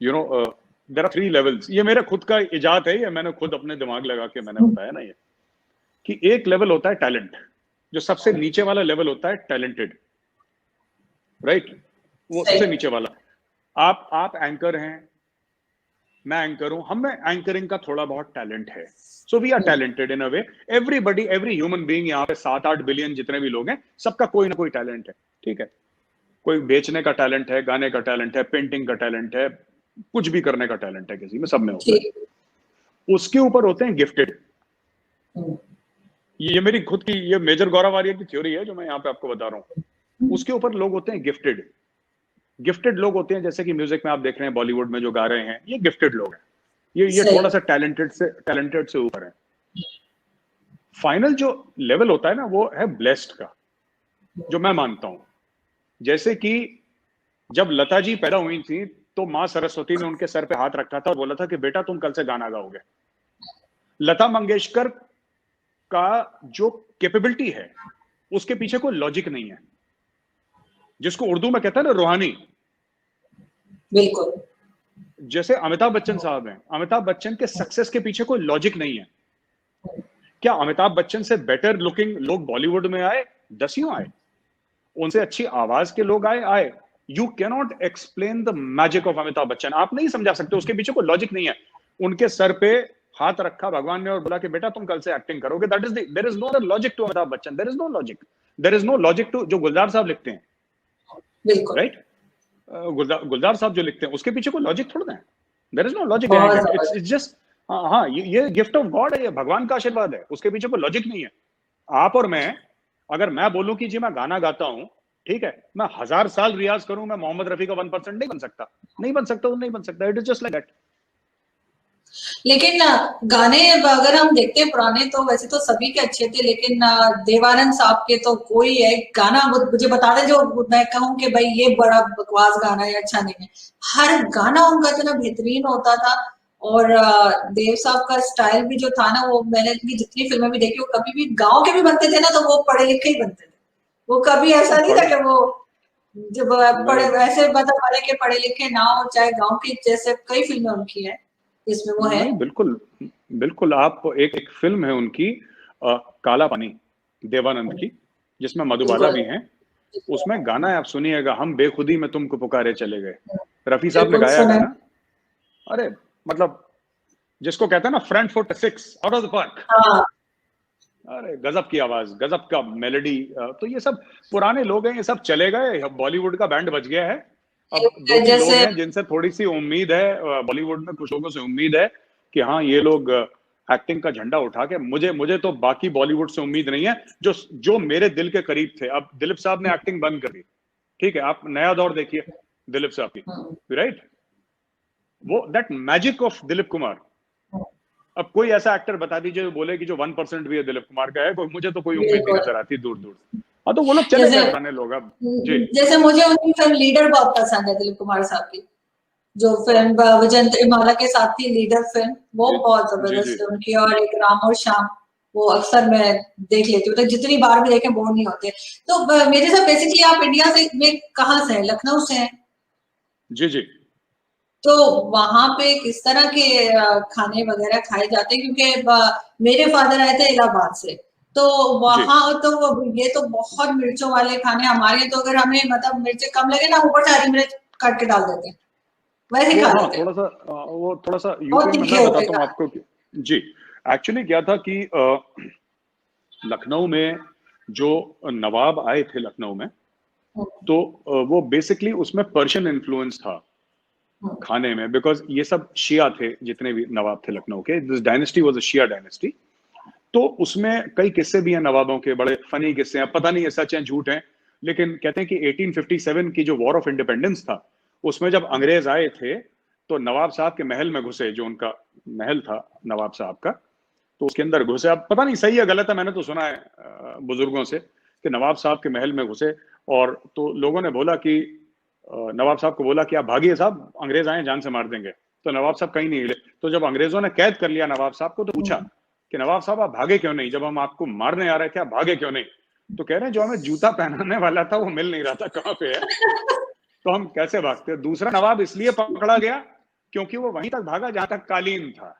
you know there are 3 levels. ये मेरा खुद का इजाद है, ये मैंने खुद अपने दिमाग लगा के मैंने बताया ना, ये कि एक लेवल होता है टैलेंट, जो सबसे नीचे वाला लेवल होता है टैलेंटेड, राइट? वो सबसे नीचे वाला। आप एंकर हैं, मैं एंकर हूं, हम में एंकरिंग का थोड़ा बहुत टैलेंट है, so we are talented in a way. Everybody, every human being, यहाँ पे 7-8 बिलियन जितने भी लोग हैं, सबका कोई ना कोई टैलेंट है। ठीक है, कोई बेचने का टैलेंट है, गाने का टैलेंट है, पेंटिंग का टैलेंट है, कुछ भी करने का टैलेंट है, किसी में, सब में होता है। उसके ऊपर होते हैं गिफ्टेड। ये मेरी खुद की, ये मेजर गौरव आर्य की थ्योरी है जो मैं यहाँ पे आपको बता रहा हूँ। उसके ऊपर लोग होते हैं गिफ्टेड लोग होते हैं, जैसे कि म्यूजिक में आप देख रहे हैं बॉलीवुड में जो गा रहे हैं, ये गिफ्टेड लोग हैं, ये थोड़ा सा टैलेंटेड से ऊपर है। फाइनल जो लेवल होता है ना, वो है ब्लेस्ड का, जो मैं मानता हूं। जैसे कि जब लता जी पैदा हुई थी तो मां सरस्वती ने उनके सर पे हाथ रखा था और बोला था कि बेटा तुम कल से गाना गाओगे। लता मंगेशकर का जो कैपेबिलिटी है, उसके पीछे कोई लॉजिक नहीं है, जिसको उर्दू में कहता है ना रूहानी। बिल्कुल। जैसे अमिताभ बच्चन साहब हैं, अमिताभ बच्चन के सक्सेस के पीछे कोई लॉजिक नहीं है। क्या अमिताभ बच्चन से बेटर लुकिंग लोग बॉलीवुड में आए? दसियों आए। उनसे अच्छी आवाज के लोग आए। You can not explain the magic of Amitabh Bachchan, आप नहीं समझा सकते, उसके पीछे कोई लॉजिक नहीं है। उनके सर पे हाथ रखा भगवान ने और बोला कि बेटा तुम कल से एक्टिंग करोगे। That is there is no other logic to Amitabh Bachchan, there is no logic to जो गुलजार साहब लिखते हैं, राइट? गुलजार साहब जो लिखते हैं, उसके पीछे कोई लॉजिक थोड़ा है, there is no logic, it's just हाँ, ये गिफ्ट ऑफ गॉड है, ये भगवान का आशीर्वाद है, उसके पीछे कोई लॉजिक नहीं है। आप और मैं, अगर मैं बोलूं कि जी मैं गाना गाता हूं, ठीक है, मैं 1000 साल रियाज करूं, मैं मोहम्मद रफी का 1% नहीं बन सकता, नहीं बन सकता, it is just like that. लेकिन गाने अगर हम देखते हैं पुराने तो वैसे तो सभी के अच्छे थे, लेकिन देवानंद साहब के तो कोई एक गाना मुझे बता दे जो मैं कहूं कि भाई ये बड़ा बकवास गाना है, अच्छा नहीं है। हर गाना उनका इतना बेहतरीन होता था। और देव साहब का स्टाइल भी जो था ना, वो मैंने जितनी फिल्में भी देखी, वो कभी भी गाँव के भी बनते थे ना तो वो पढ़े लिखे ही बनते थे। वो कभी ऐसा नहीं था कि वो जब पढ़े वैसे मतलब भले के पढ़े लिखे ना हो, चाहे गाँव की, जैसे कई फिल्में उनकी है इसमें वो है। नहीं, बिल्कुल आप एक फिल्म है उनकी काला पानी, देवानंद की, जिसमें मधुबाला भी हैं। उसमें गाना है, आप सुनिएगा, हम बेखुदी में तुमको पुकारे चले गए, रफी साहब ने गाया गाना। अरे मतलब जिसको कहते हैं ना front foot 6 out of the park. अरे गजब की आवाज, गजब का मेलोडी। तो ये सब पुराने लोग हैं, ये सब चले गए, बॉलीवुड का बैंड बच गया है। अब 2-3 लोग हैं जिनसे थोड़ी सी उम्मीद है, बॉलीवुड में कुछ लोगों से उम्मीद है कि हाँ ये लोग एक्टिंग का झंडा उठा के, मुझे तो बाकी बॉलीवुड से उम्मीद नहीं है, जो मेरे दिल के करीब थे। अब दिलीप साहब ने एक्टिंग बंद कर दी, ठीक है, आप नया दौर देखिए दिलीप साहब की, राइट? वो that magic of Dilip Kumar, अब कोई ऐसा एक्टर बता दीजिए जो बोले कि जो 1% भी है दिलीप कुमार का है, कोई मुझे तो कोई उम्मीद नहीं बिल्कुल। नजर आती दूर दूर से। हाँ, तो वो लोग चले जैसे गए पुराने लोग अब। जी जैसे मुझे उनकी फिल्म लीडर बहुत पसंद है, दिलीप कुमार साहब की जो फिल्म विजेंद्र इमाला के साथ थी, लीडर फिल्म, वो जी बहुत जी जी जबरदस्त फिल्म की। और एक राम और श्याम, वो अक्सर मैं देख लेती हूँ, तो जितनी बार भी देखे बोर नहीं होते। तो मेरे साथ बेसिकली आप इंडिया से में कहाँ से हैं? लखनऊ से हैं? जी जी। तो वहां पे किस तरह के खाने वगैरह खाए जाते हैं? क्योंकि मेरे फादर आए थे इलाहाबाद से, तो जी वहां तो ये तो बहुत मिर्चों वाले खाने। हमारे तो अगर हमें मतलब मिर्च कम लगे ना, ऊपर से हरी मिर्च काट के डाल देते हैं, वैसे वो खा हाँ, लेते हैं। थोड़ा सा वो थोड़ा सा बहुत यूपी में तीखे मैं होते बताता हूँ हैं। आपको जी, एक्चुअली क्या था कि लखनऊ में जो नवाब आए थे लखनऊ में, तो वो बेसिकली उसमें पर्शियन इन्फ्लुएंस था खाने में, बिकॉज ये सब शिया थे जितने भी नवाब थे लखनऊ के। This dynasty was a Shia dynasty. तो उसमें कई किस्से भी हैं नवाबों के, बड़े फनी किस्से हैं, पता नहीं ये सच हैं झूठ हैं, लेकिन कहते हैं कि 1857 की जो वॉर ऑफ इंडिपेंडेंस था, उसमें जब अंग्रेज आए थे तो नवाब साहब के महल में घुसे, जो उनका महल था नवाब साहब का, तो उसके अंदर घुसे। अब पता नहीं सही है गलत है, मैंने तो सुना है बुजुर्गों से कि नवाब साहब के महल में घुसे, और तो लोगों ने बोला कि नवाब साहब को बोला कि आप भागिए साहब, अंग्रेज आए जान से मार देंगे। तो नवाब साहब कहीं नहीं हिले। तो जब अंग्रेजों ने कैद कर लिया नवाब साहब को, तो पूछा कि नवाब साहब आप भागे क्यों नहीं, जब हम आपको मारने आ रहे थे आप भागे क्यों नहीं? तो कह रहे हैं जो हमें जूता पहनाने वाला था वो मिल नहीं रहा था कहाँ पे है, तो हम कैसे भागते। दूसरा नवाब इसलिए पकड़ा गया क्योंकि वो वहीं तक भागा जहां तक कालीन था।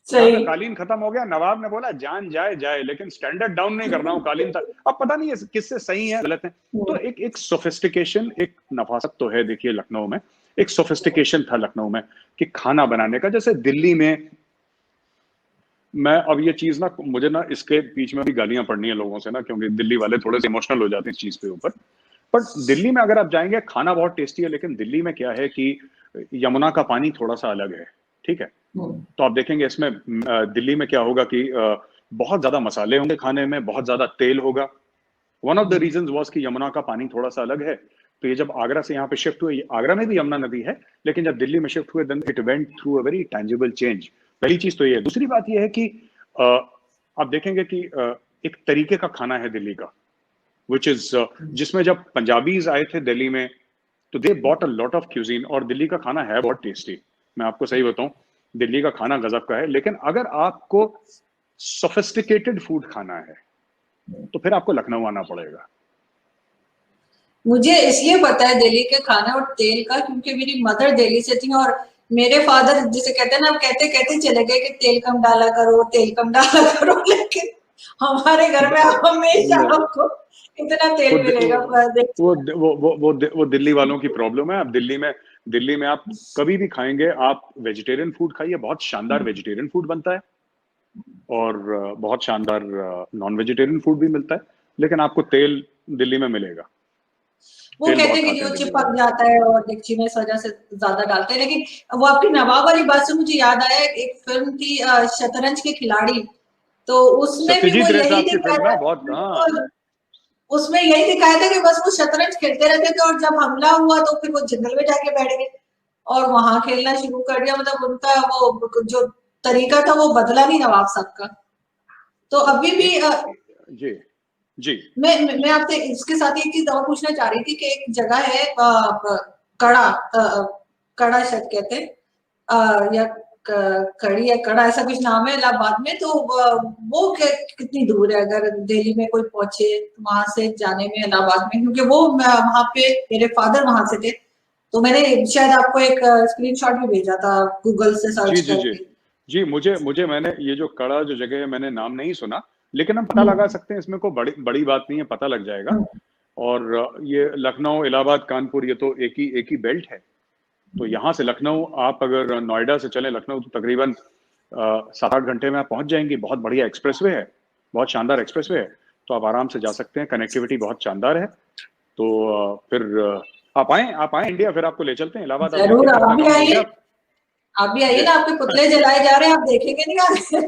जहां सही। तक कालीन खत्म हो गया, नवाब ने बोला जान जाए जाए, लेकिन स्टैंडर्ड डाउन नहीं करना हूं, कालीन था। अब पता नहीं है किससे सही है गलत है। तो एक सोफिस्टिकेशन, एक नफासत तो है देखिए लखनऊ में, एक सोफिस्टिकेशन था लखनऊ में कि खाना बनाने का। जैसे दिल्ली में, मैं अब ये चीज ना, मुझे ना इसके बीच में भी गालियां पड़नी है लोगों से ना, क्योंकि दिल्ली वाले थोड़े से इमोशनल हो जाते हैं इस चीज के ऊपर। पर दिल्ली में अगर आप जाएंगे, खाना बहुत टेस्टी है, लेकिन दिल्ली में क्या है कि यमुना का पानी थोड़ा सा अलग है, ठीक है। तो आप देखेंगे इसमें दिल्ली में क्या होगा कि बहुत ज्यादा मसाले होंगे खाने में, बहुत ज्यादा तेल होगा। One of the reasons was कि यमुना का पानी थोड़ा सा अलग है। तो ये जब आगरा से यहाँ पे शिफ्ट हुए, आगरा में भी यमुना नदी है, लेकिन जब दिल्ली में शिफ्ट हुए, then it went through a very tangible change. पहली चीज तो ये है। दूसरी बात ये है कि आप देखेंगे कि एक तरीके का खाना है दिल्ली का, विच इज जिसमें जब पंजाबीज आए थे दिल्ली में, तो they bought a lot of cuisine, और दिल्ली का खाना है बहुत टेस्टी। मैं आपको सही बताऊं, दिल्ली का खाना गजब का है। लेकिन अगर आपको सोफिस्टिकेटेड फूड खाना है तो फिर आपको लखनऊ आना पड़ेगा। मुझे इसलिए पता है दिल्ली के खाने और तेल का, क्योंकि मेरी मदर दिल्ली से थी, और मेरे फादर जिसे कहते हैं ना, कहते कहते चले गए कि तेल कम डाला करो, तेल कम डाला करो, लेकिन हमारे घर में हमेशा नहीं, आपको इतना तेल वो मिलेगा। वो दिल्ली वालों की प्रॉब्लम है। अब दिल्ली में आप कभी भी खाएंगे, आप वेजिटेरियन फूड खाइए, बहुत शानदार वेजिटेरियन फूड बनता है, और बहुत शानदार नॉन वेजिटेरियन फूड भी मिलता है, लेकिन आपको तेल दिल्ली में मिलेगा। वो तेल कहते बहुत हैं कि खाते जो हैं दिल्ली चिपक वाले। जाता है और डेगची में इस वजह से ज्यादा डालते हैं। लेकिन वो आपकी नवाब वाली बात से मुझे याद आया, एक फिल्म थी शतरंज के खिलाड़ी, तो उसमें भी वो सत्यजीत रे यही साहब की फिल्म दिखाया है बहुत, हाँ। था। उसमें यही दिखाया था कि बस वो शतरंज खेलते रहते थे, और जब हमला हुआ तो फिर वो जंगल में जाके बैठ गए और वहां खेलना शुरू कर दिया। मतलब उनका वो जो तरीका था वो बदला नहीं नवाब साहब का। तो अभी भी एक जी जी मैं आपसे इसके साथ एक चीज और पूछना चाह रही थी कि एक जगह है कड़ा, कड़ा शायद कहते हैं, या कड़ी या कड़ा, ऐसा कुछ नाम है इलाहाबाद में। तो वो कितनी दूर है अगर दिल्ली में कोई पहुंचे वहां से जाने में इलाहाबाद में? क्योंकि वो वहां पे मेरे फादर वहां से थे, तो मैंने शायद आपको एक स्क्रीनशॉट भी भेजा था गूगल से सर्च जी जी जी करके। जी, मुझे मुझे मैंने ये जो कड़ा जो जगह है, मैंने नाम नहीं सुना, लेकिन हम पता लगा सकते हैं, इसमें कोई बड़ी बड़ी बात नहीं है, पता लग जाएगा। और ये लखनऊ, इलाहाबाद, कानपुर, ये तो एक ही बेल्ट है। तो यहाँ से लखनऊ, आप अगर नोएडा से चले लखनऊ, तो तकरीबन 7-8 घंटे में आप पहुंच जाएंगी। बहुत बढ़िया एक्सप्रेसवे है, बहुत शानदार एक्सप्रेसवे है, तो आप आराम से जा सकते हैं। कनेक्टिविटी बहुत शानदार है। तो फिर आप आए इंडिया, फिर आपको ले चलते हैं इलाहाबाद। आप देखिए जरूर, कि आप अपना भी काम हो आइए। गया। आप भी आइए जी ना, आपके पुतले जलाए जा रहे हैं, आप देखेंगे नहीं आगे?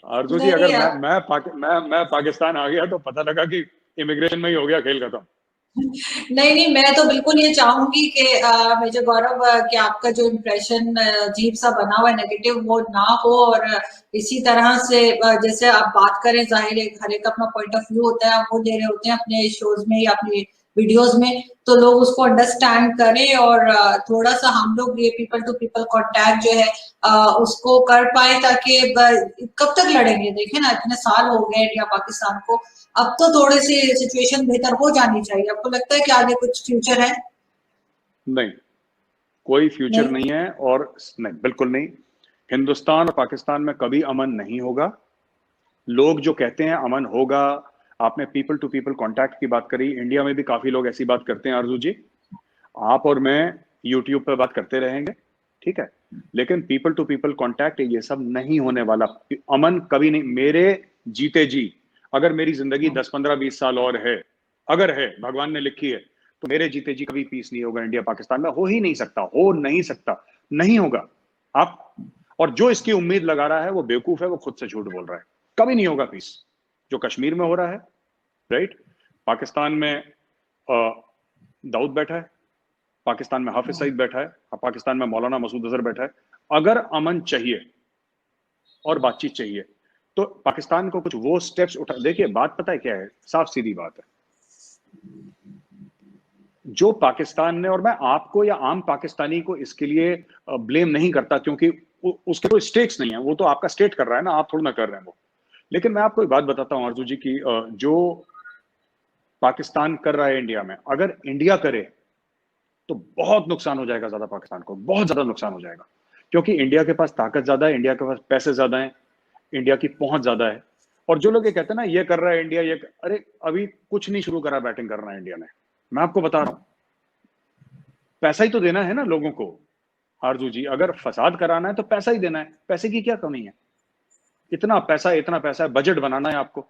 आरजू जी, नहीं अगर यार, मैं पाकिस्तान आ गया तो पता लगा कि इमिग्रेशन में ही हो गया खेल खत्म। नहीं नहीं, मैं तो बिल्कुल ये चाहूंगी कि मेजर गौरव, कि आपका जो इम्प्रेशन अजीब सा बना हुआ है, नेगेटिव, वो ना हो। और इसी तरह से जैसे आप बात करें, जाहिर है हर एक अपना पॉइंट ऑफ व्यू होता है, आप वो दे रहे होते हैं अपने शोज में या अपने वीडियोस में, तो लोग उसको अंडरस्टैंड करें। और थोड़ा सा हम लोग ये पीपल टू पीपल कांटेक्ट जो है उसको कर पाए, ताकि कब तक लड़ेंगे? देखें ना, इतने साल हो गए इंडिया पाकिस्तान को, अब तो थोड़ी सी सिचुएशन बेहतर हो जानी चाहिए। आपको लगता है कि आगे कुछ फ्यूचर है? नहीं, कोई फ्यूचर नहीं। नहीं है। और नहीं, बिल्कुल नहीं। हिंदुस्तान और पाकिस्तान में कभी अमन नहीं होगा। लोग जो कहते हैं अमन होगा, आपने पीपल टू पीपल कांटेक्ट की बात करी, इंडिया में भी काफी लोग ऐसी बात करते हैं आरजू जी। आप और मैं यूट्यूब पे बात करते रहेंगे, ठीक है, लेकिन पीपल टू पीपल कांटेक्ट ये सब नहीं होने वाला। अमन कभी नहीं। मेरे जीते जी, अगर मेरी जिंदगी 10 15 20 साल और है, अगर है, भगवान ने लिखी है, तो मेरे जीते जी कभी पीस नहीं होगा इंडिया पाकिस्तान में। हो ही नहीं सकता, हो नहीं सकता, नहीं होगा। आप, और जो इसकी उम्मीद लगा रहा है वो बेवकूफ है, वो खुद से झूठ बोल रहा है। कभी नहीं होगा पीस। जो कश्मीर में हो रहा है, राइट, पाकिस्तान में दाऊद बैठा है, पाकिस्तान में हाफिज सईद बैठा है, पाकिस्तान में मौलाना मसूद अजहर बैठा है। अगर अमन चाहिए और बातचीत चाहिए तो पाकिस्तान को कुछ वो स्टेप्स उठा। देखिए बात पता है क्या है, साफ सीधी बात है, जो पाकिस्तान ने, और मैं आपको या आम पाकिस्तानी को इसके लिए ब्लेम नहीं करता, क्योंकि उसके कोई स्टेक्स नहीं है, वो तो आपका स्टेट कर रहा है ना, आप थोड़ा ना कर रहे हैं वो। लेकिन मैं आपको एक बात बताता हूं आरजू जी की, जो पाकिस्तान कर रहा है इंडिया में, अगर इंडिया करे तो बहुत नुकसान हो जाएगा, ज्यादा पाकिस्तान को बहुत ज्यादा नुकसान हो जाएगा। क्योंकि इंडिया के पास ताकत ज्यादा है, इंडिया के पास पैसे ज्यादा है, इंडिया की पहुंच ज्यादा है। और जो लोग ये कहते हैं ना ये कर रहा है इंडिया, ये अरे अभी कुछ नहीं शुरू करा बैटिंग करना है इंडिया ने। मैं आपको बता रहा हूं, पैसा ही तो देना है ना लोगों को। आरजू जी, अगर फसाद कराना है तो पैसा ही देना है, पैसे की क्या कमी है? इतना पैसा है, बजट बनाना है आपको,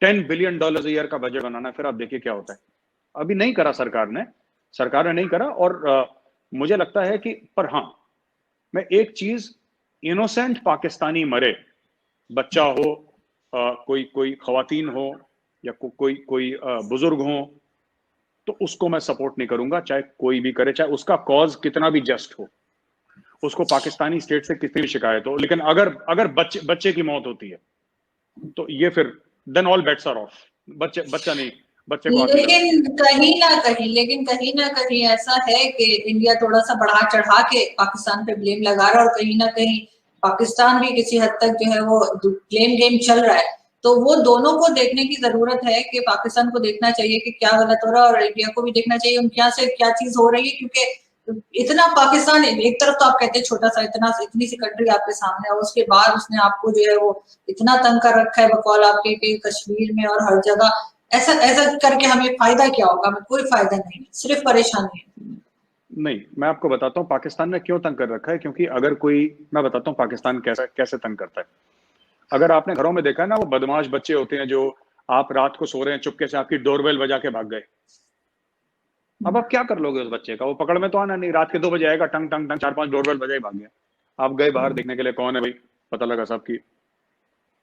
$10 बिलियन ईयर का बजट बनाना है, फिर आप देखिए क्या होता है। अभी नहीं करा सरकार ने नहीं करा। और मुझे लगता है कि, पर हाँ, मैं एक चीज, इनोसेंट पाकिस्तानी मरे, बच्चा हो, कोई कोई खवातीन हो, या कोई कोई बुजुर्ग हो, तो उसको मैं सपोर्ट नहीं करूंगा, चाहे कोई भी करे, चाहे उसका कॉज कितना भी जस्ट हो, उसको पाकिस्तानी स्टेट से कितनी भी शिकायत हो। लेकिन अगर अगर बच्चे की मौत होती है तो ये फिर then all bets are off. बच्चा नहीं, बच्चे को आग नहीं लगानी चाहिए। लेकिन कहीं ना कहीं ऐसा है कि इंडिया थोड़ा सा बढ़ा चढ़ा के पाकिस्तान पे ब्लेम लगा रहा है, और कहीं ना कहीं पाकिस्तान भी किसी हद तक जो है वो ब्लेम गेम चल रहा है। तो वो दोनों को देखने की जरूरत है, कि पाकिस्तान को देखना चाहिए कि क्या गलत हो रहा है, और इंडिया को भी देखना चाहिए उनके यहाँ से क्या चीज हो रही है। क्योंकि इतना पाकिस्तान एक तरफ तो आप कहते हैं छोटा सा, इतनी सी कंट्री आपके सामने है, उसके बाद उसने आपको जो है वो इतना तंग कर रखा है बकौल आपके, कि कश्मीर में और हर जगह। ऐसा ऐसा करके हमें फायदा क्या होगा? हमें कोई फायदा नहीं, सिर्फ परेशानी है। नहीं, मैं आपको बताता हूँ पाकिस्तान ने क्यों तंग कर रखा है। क्योंकि अगर कोई, मैं बताता हूँ पाकिस्तान कैसे कैसे तंग करता है। अगर आपने घरों में देखा ना, वो बदमाश बच्चे होते हैं जो, आप रात को सो रहे हैं, चुपके से आपकी डोरबेल बजा के भाग गए। अब आप क्या कर लोगे उस बच्चे का? वो पकड़ में तो आना नहीं, रात के 2 बजे आएगा, टंग टंग टंग 4 5 डोरबेल बजा ही भाग गया। आप गए बाहर देखने के लिए, कौन है भाई, पता लगा साहब की,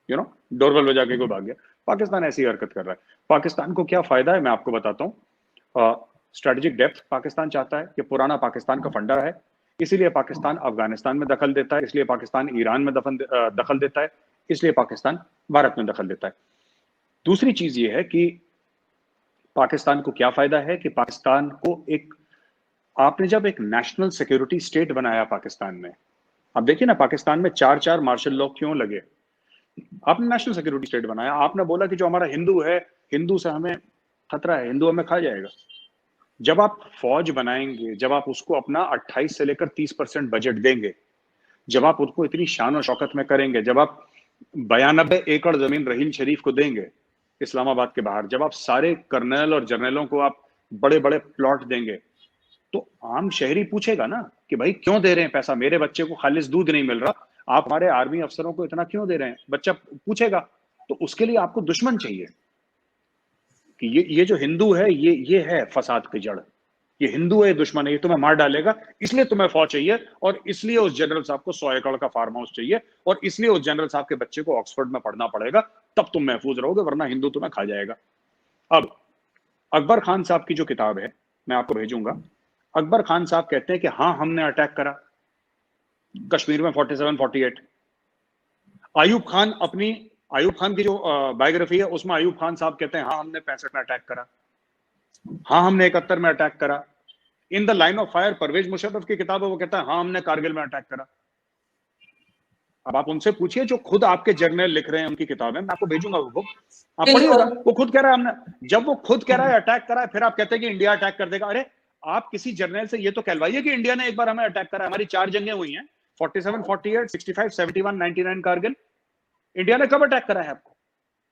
डोरबेल बजा के कोई भाग गया। पाकिस्तान ऐसी हरकत कर रहा है। पाकिस्तान को क्या फायदा है मैं आपको बताता हूँ। स्ट्रेटेजिक डेप्थ पाकिस्तान चाहता है, कि पुराना पाकिस्तान का फंडा है, इसीलिए पाकिस्तान अफगानिस्तान में दखल देता है, इसलिए पाकिस्तान ईरान में दखल देता है, इसलिए पाकिस्तान भारत में दखल देता है। दूसरी चीज ये है कि पाकिस्तान को क्या फायदा है, कि पाकिस्तान को एक, आपने जब एक नेशनल सिक्योरिटी स्टेट बनाया पाकिस्तान में, आप देखिए ना पाकिस्तान में 4 4 मार्शल लॉ क्यों लगे? आपने नेशनल सिक्योरिटी स्टेट बनाया, आपने बोला कि जो हमारा हिंदू है, हिंदू से हमें खतरा है, हिंदू हमें खा जाएगा। जब आप फौज बनाएंगे, जब आप उसको अपना 28 से लेकर 30% बजट देंगे, जब आप उसको इतनी शान और शौकत में करेंगे, जब आप 92 एकड़ जमीन रहील शरीफ को देंगे इस्लामाबाद के बाहर, जब आप सारे कर्नल और जर्नलों को आप बड़े बड़े प्लॉट देंगे, तो आम शहरी पूछेगा ना कि भाई क्यों दे रहे हैं पैसा, मेरे बच्चे को खालिस दूध नहीं मिल रहा, आप हमारे आर्मी अफसरों को इतना क्यों दे रहे हैं? बच्चा पूछेगा। तो उसके लिए आपको दुश्मन चाहिए, कि ये जो हिंदू है, ये है फसाद की जड़, ये हिंदू है, दुश्मन है, ये तुम्हें मार डालेगा, इसलिए तुम्हें फौज चाहिए, और इसलिए उस जनरल साहब को 100 एकड़ का फार्म हाउस चाहिए, और इसलिए उस जनरल साहब के बच्चे को ऑक्सफोर्ड में पढ़ना पड़ेगा, तब तुम महफूज रहोगे, वरना हिंदू तुम्हें खा जाएगा। अब अकबर खान साहब की जो किताब है, मैं आपको भेजूंगा। अकबर खान साहब कहते हैं कि हाँ हमने अटैक करा कश्मीर में 47-48। आयूब खान की जो बायोग्राफी है उसमें आयूब खान साहब कहते हैं हाँ हमने 65 में अटैक करा, हाँ हमने 71 में अटैक करा। In the line of fire Pervez Musharraf की किताब है, वो कहता है हाँ हमने कारगिल में अटैक करा। अब आप उनसे पूछिए जो खुद आपके जर्नल लिख रहे हैं, उनकी किताबें मैं आपको भेजूंगा वो बुक, आप पढ़िएगा। वो खुद कह रहा है हमने, जब वो खुद कह रहा है अटैक करा है, फिर आप कहते हैं कि इंडिया अटैक कर देगा। अरे आप किसी जर्नल से ये तो कहलवाइए कि इंडिया ने एक बार हमें अटैक करा। हमारी 4 जंगें हुई हैं, 47, 48, 65, 71, 99 कारगिल। इंडिया ने कब अटैक करा है आपको?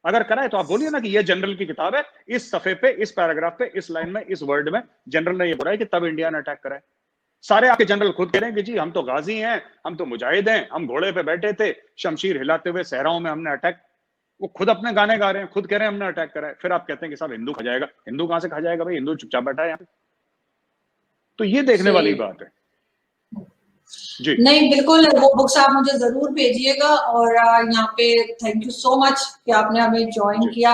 अगर करा है तो आप बोलिए ना कि ये जनरल की किताब है, इस सफे पे, इस पैराग्राफ पे, इस लाइन में, इस वर्ड में जनरल ने ये बोला है कि तब इंडिया ने अटैक करा है। सारे आपके जनरल खुद कह रहे हैं कि जी हम तो गाजी हैं, हम तो मुजाहिद हैं, हम घोड़े पे बैठे थे, शमशीर हिलाते हुए सहराओं में हमने अटैक। वो खुद अपने गाने गा रहे हैं, खुद कह रहे हैं हमने अटैक करा है। फिर आप कहते हैं कि साहब हिंदू खा जाएगा। हिंदू कहां से खा जाएगा भाई? हिंदू चुपचाप बैठा है यहाँ पे। तो ये देखने वाली बात है जी। नहीं बिल्कुल, वो बुक्स आप मुझे जरूर भेजिएगा। और यहाँ पे थैंक यू सो मच कि आपने हमें ज्वाइन किया।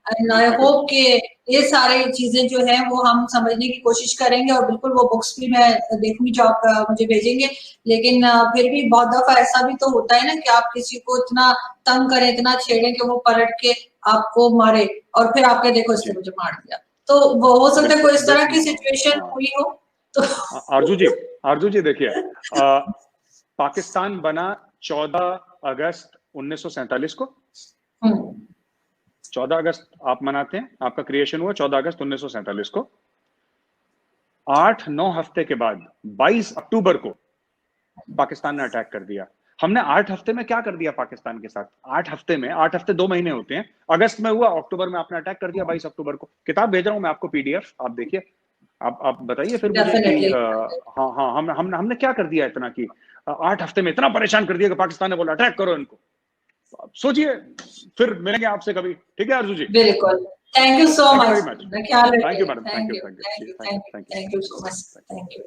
एंड आई होप कि ये सारी चीजें जो है वो हम समझने की कोशिश करेंगे। और बिल्कुल वो बुक्स भी मैं देखूंगी जो आप मुझे भेजेंगे। लेकिन फिर भी बहुत दफा ऐसा भी तो होता है ना कि आप किसी को इतना तंग करें, इतना छेड़े कि वो पलट के आपको मारे, और फिर आपके देखो इसने मुझे मार दिया। तो वो हो सकता है कोई इस तरह की सिचुएशन हुई हो तो। आरजू जी देखिए, पाकिस्तान बना 14 अगस्त 1947 को। 14 अगस्त आप मनाते हैं, आपका क्रिएशन हुआ 14 अगस्त 1947 को। 8-9 हफ्ते के बाद 22 अक्टूबर को पाकिस्तान ने अटैक कर दिया। हमने 8 हफ्ते में क्या कर दिया पाकिस्तान के साथ? 8 हफ्ते में, 8 हफ्ते 2 महीने होते हैं। अगस्त में हुआ, अक्टूबर में आपने अटैक कर दिया 22 अक्टूबर को। किताब भेज रहा हूं मैं आपको PDF, आप देखिए। आप बताइए फिर मुझे कि हाँ हमने क्या कर दिया इतना कि 8 हफ्ते में इतना परेशान कर दिया कि पाकिस्तान ने बोला अटैक करो इनको। सोचिए, फिर मिलेंगे आपसे कभी, ठीक है आरजू जी? बिल्कुल, thank you so much. Thank you madam, thank you. Thank you so much, thank you.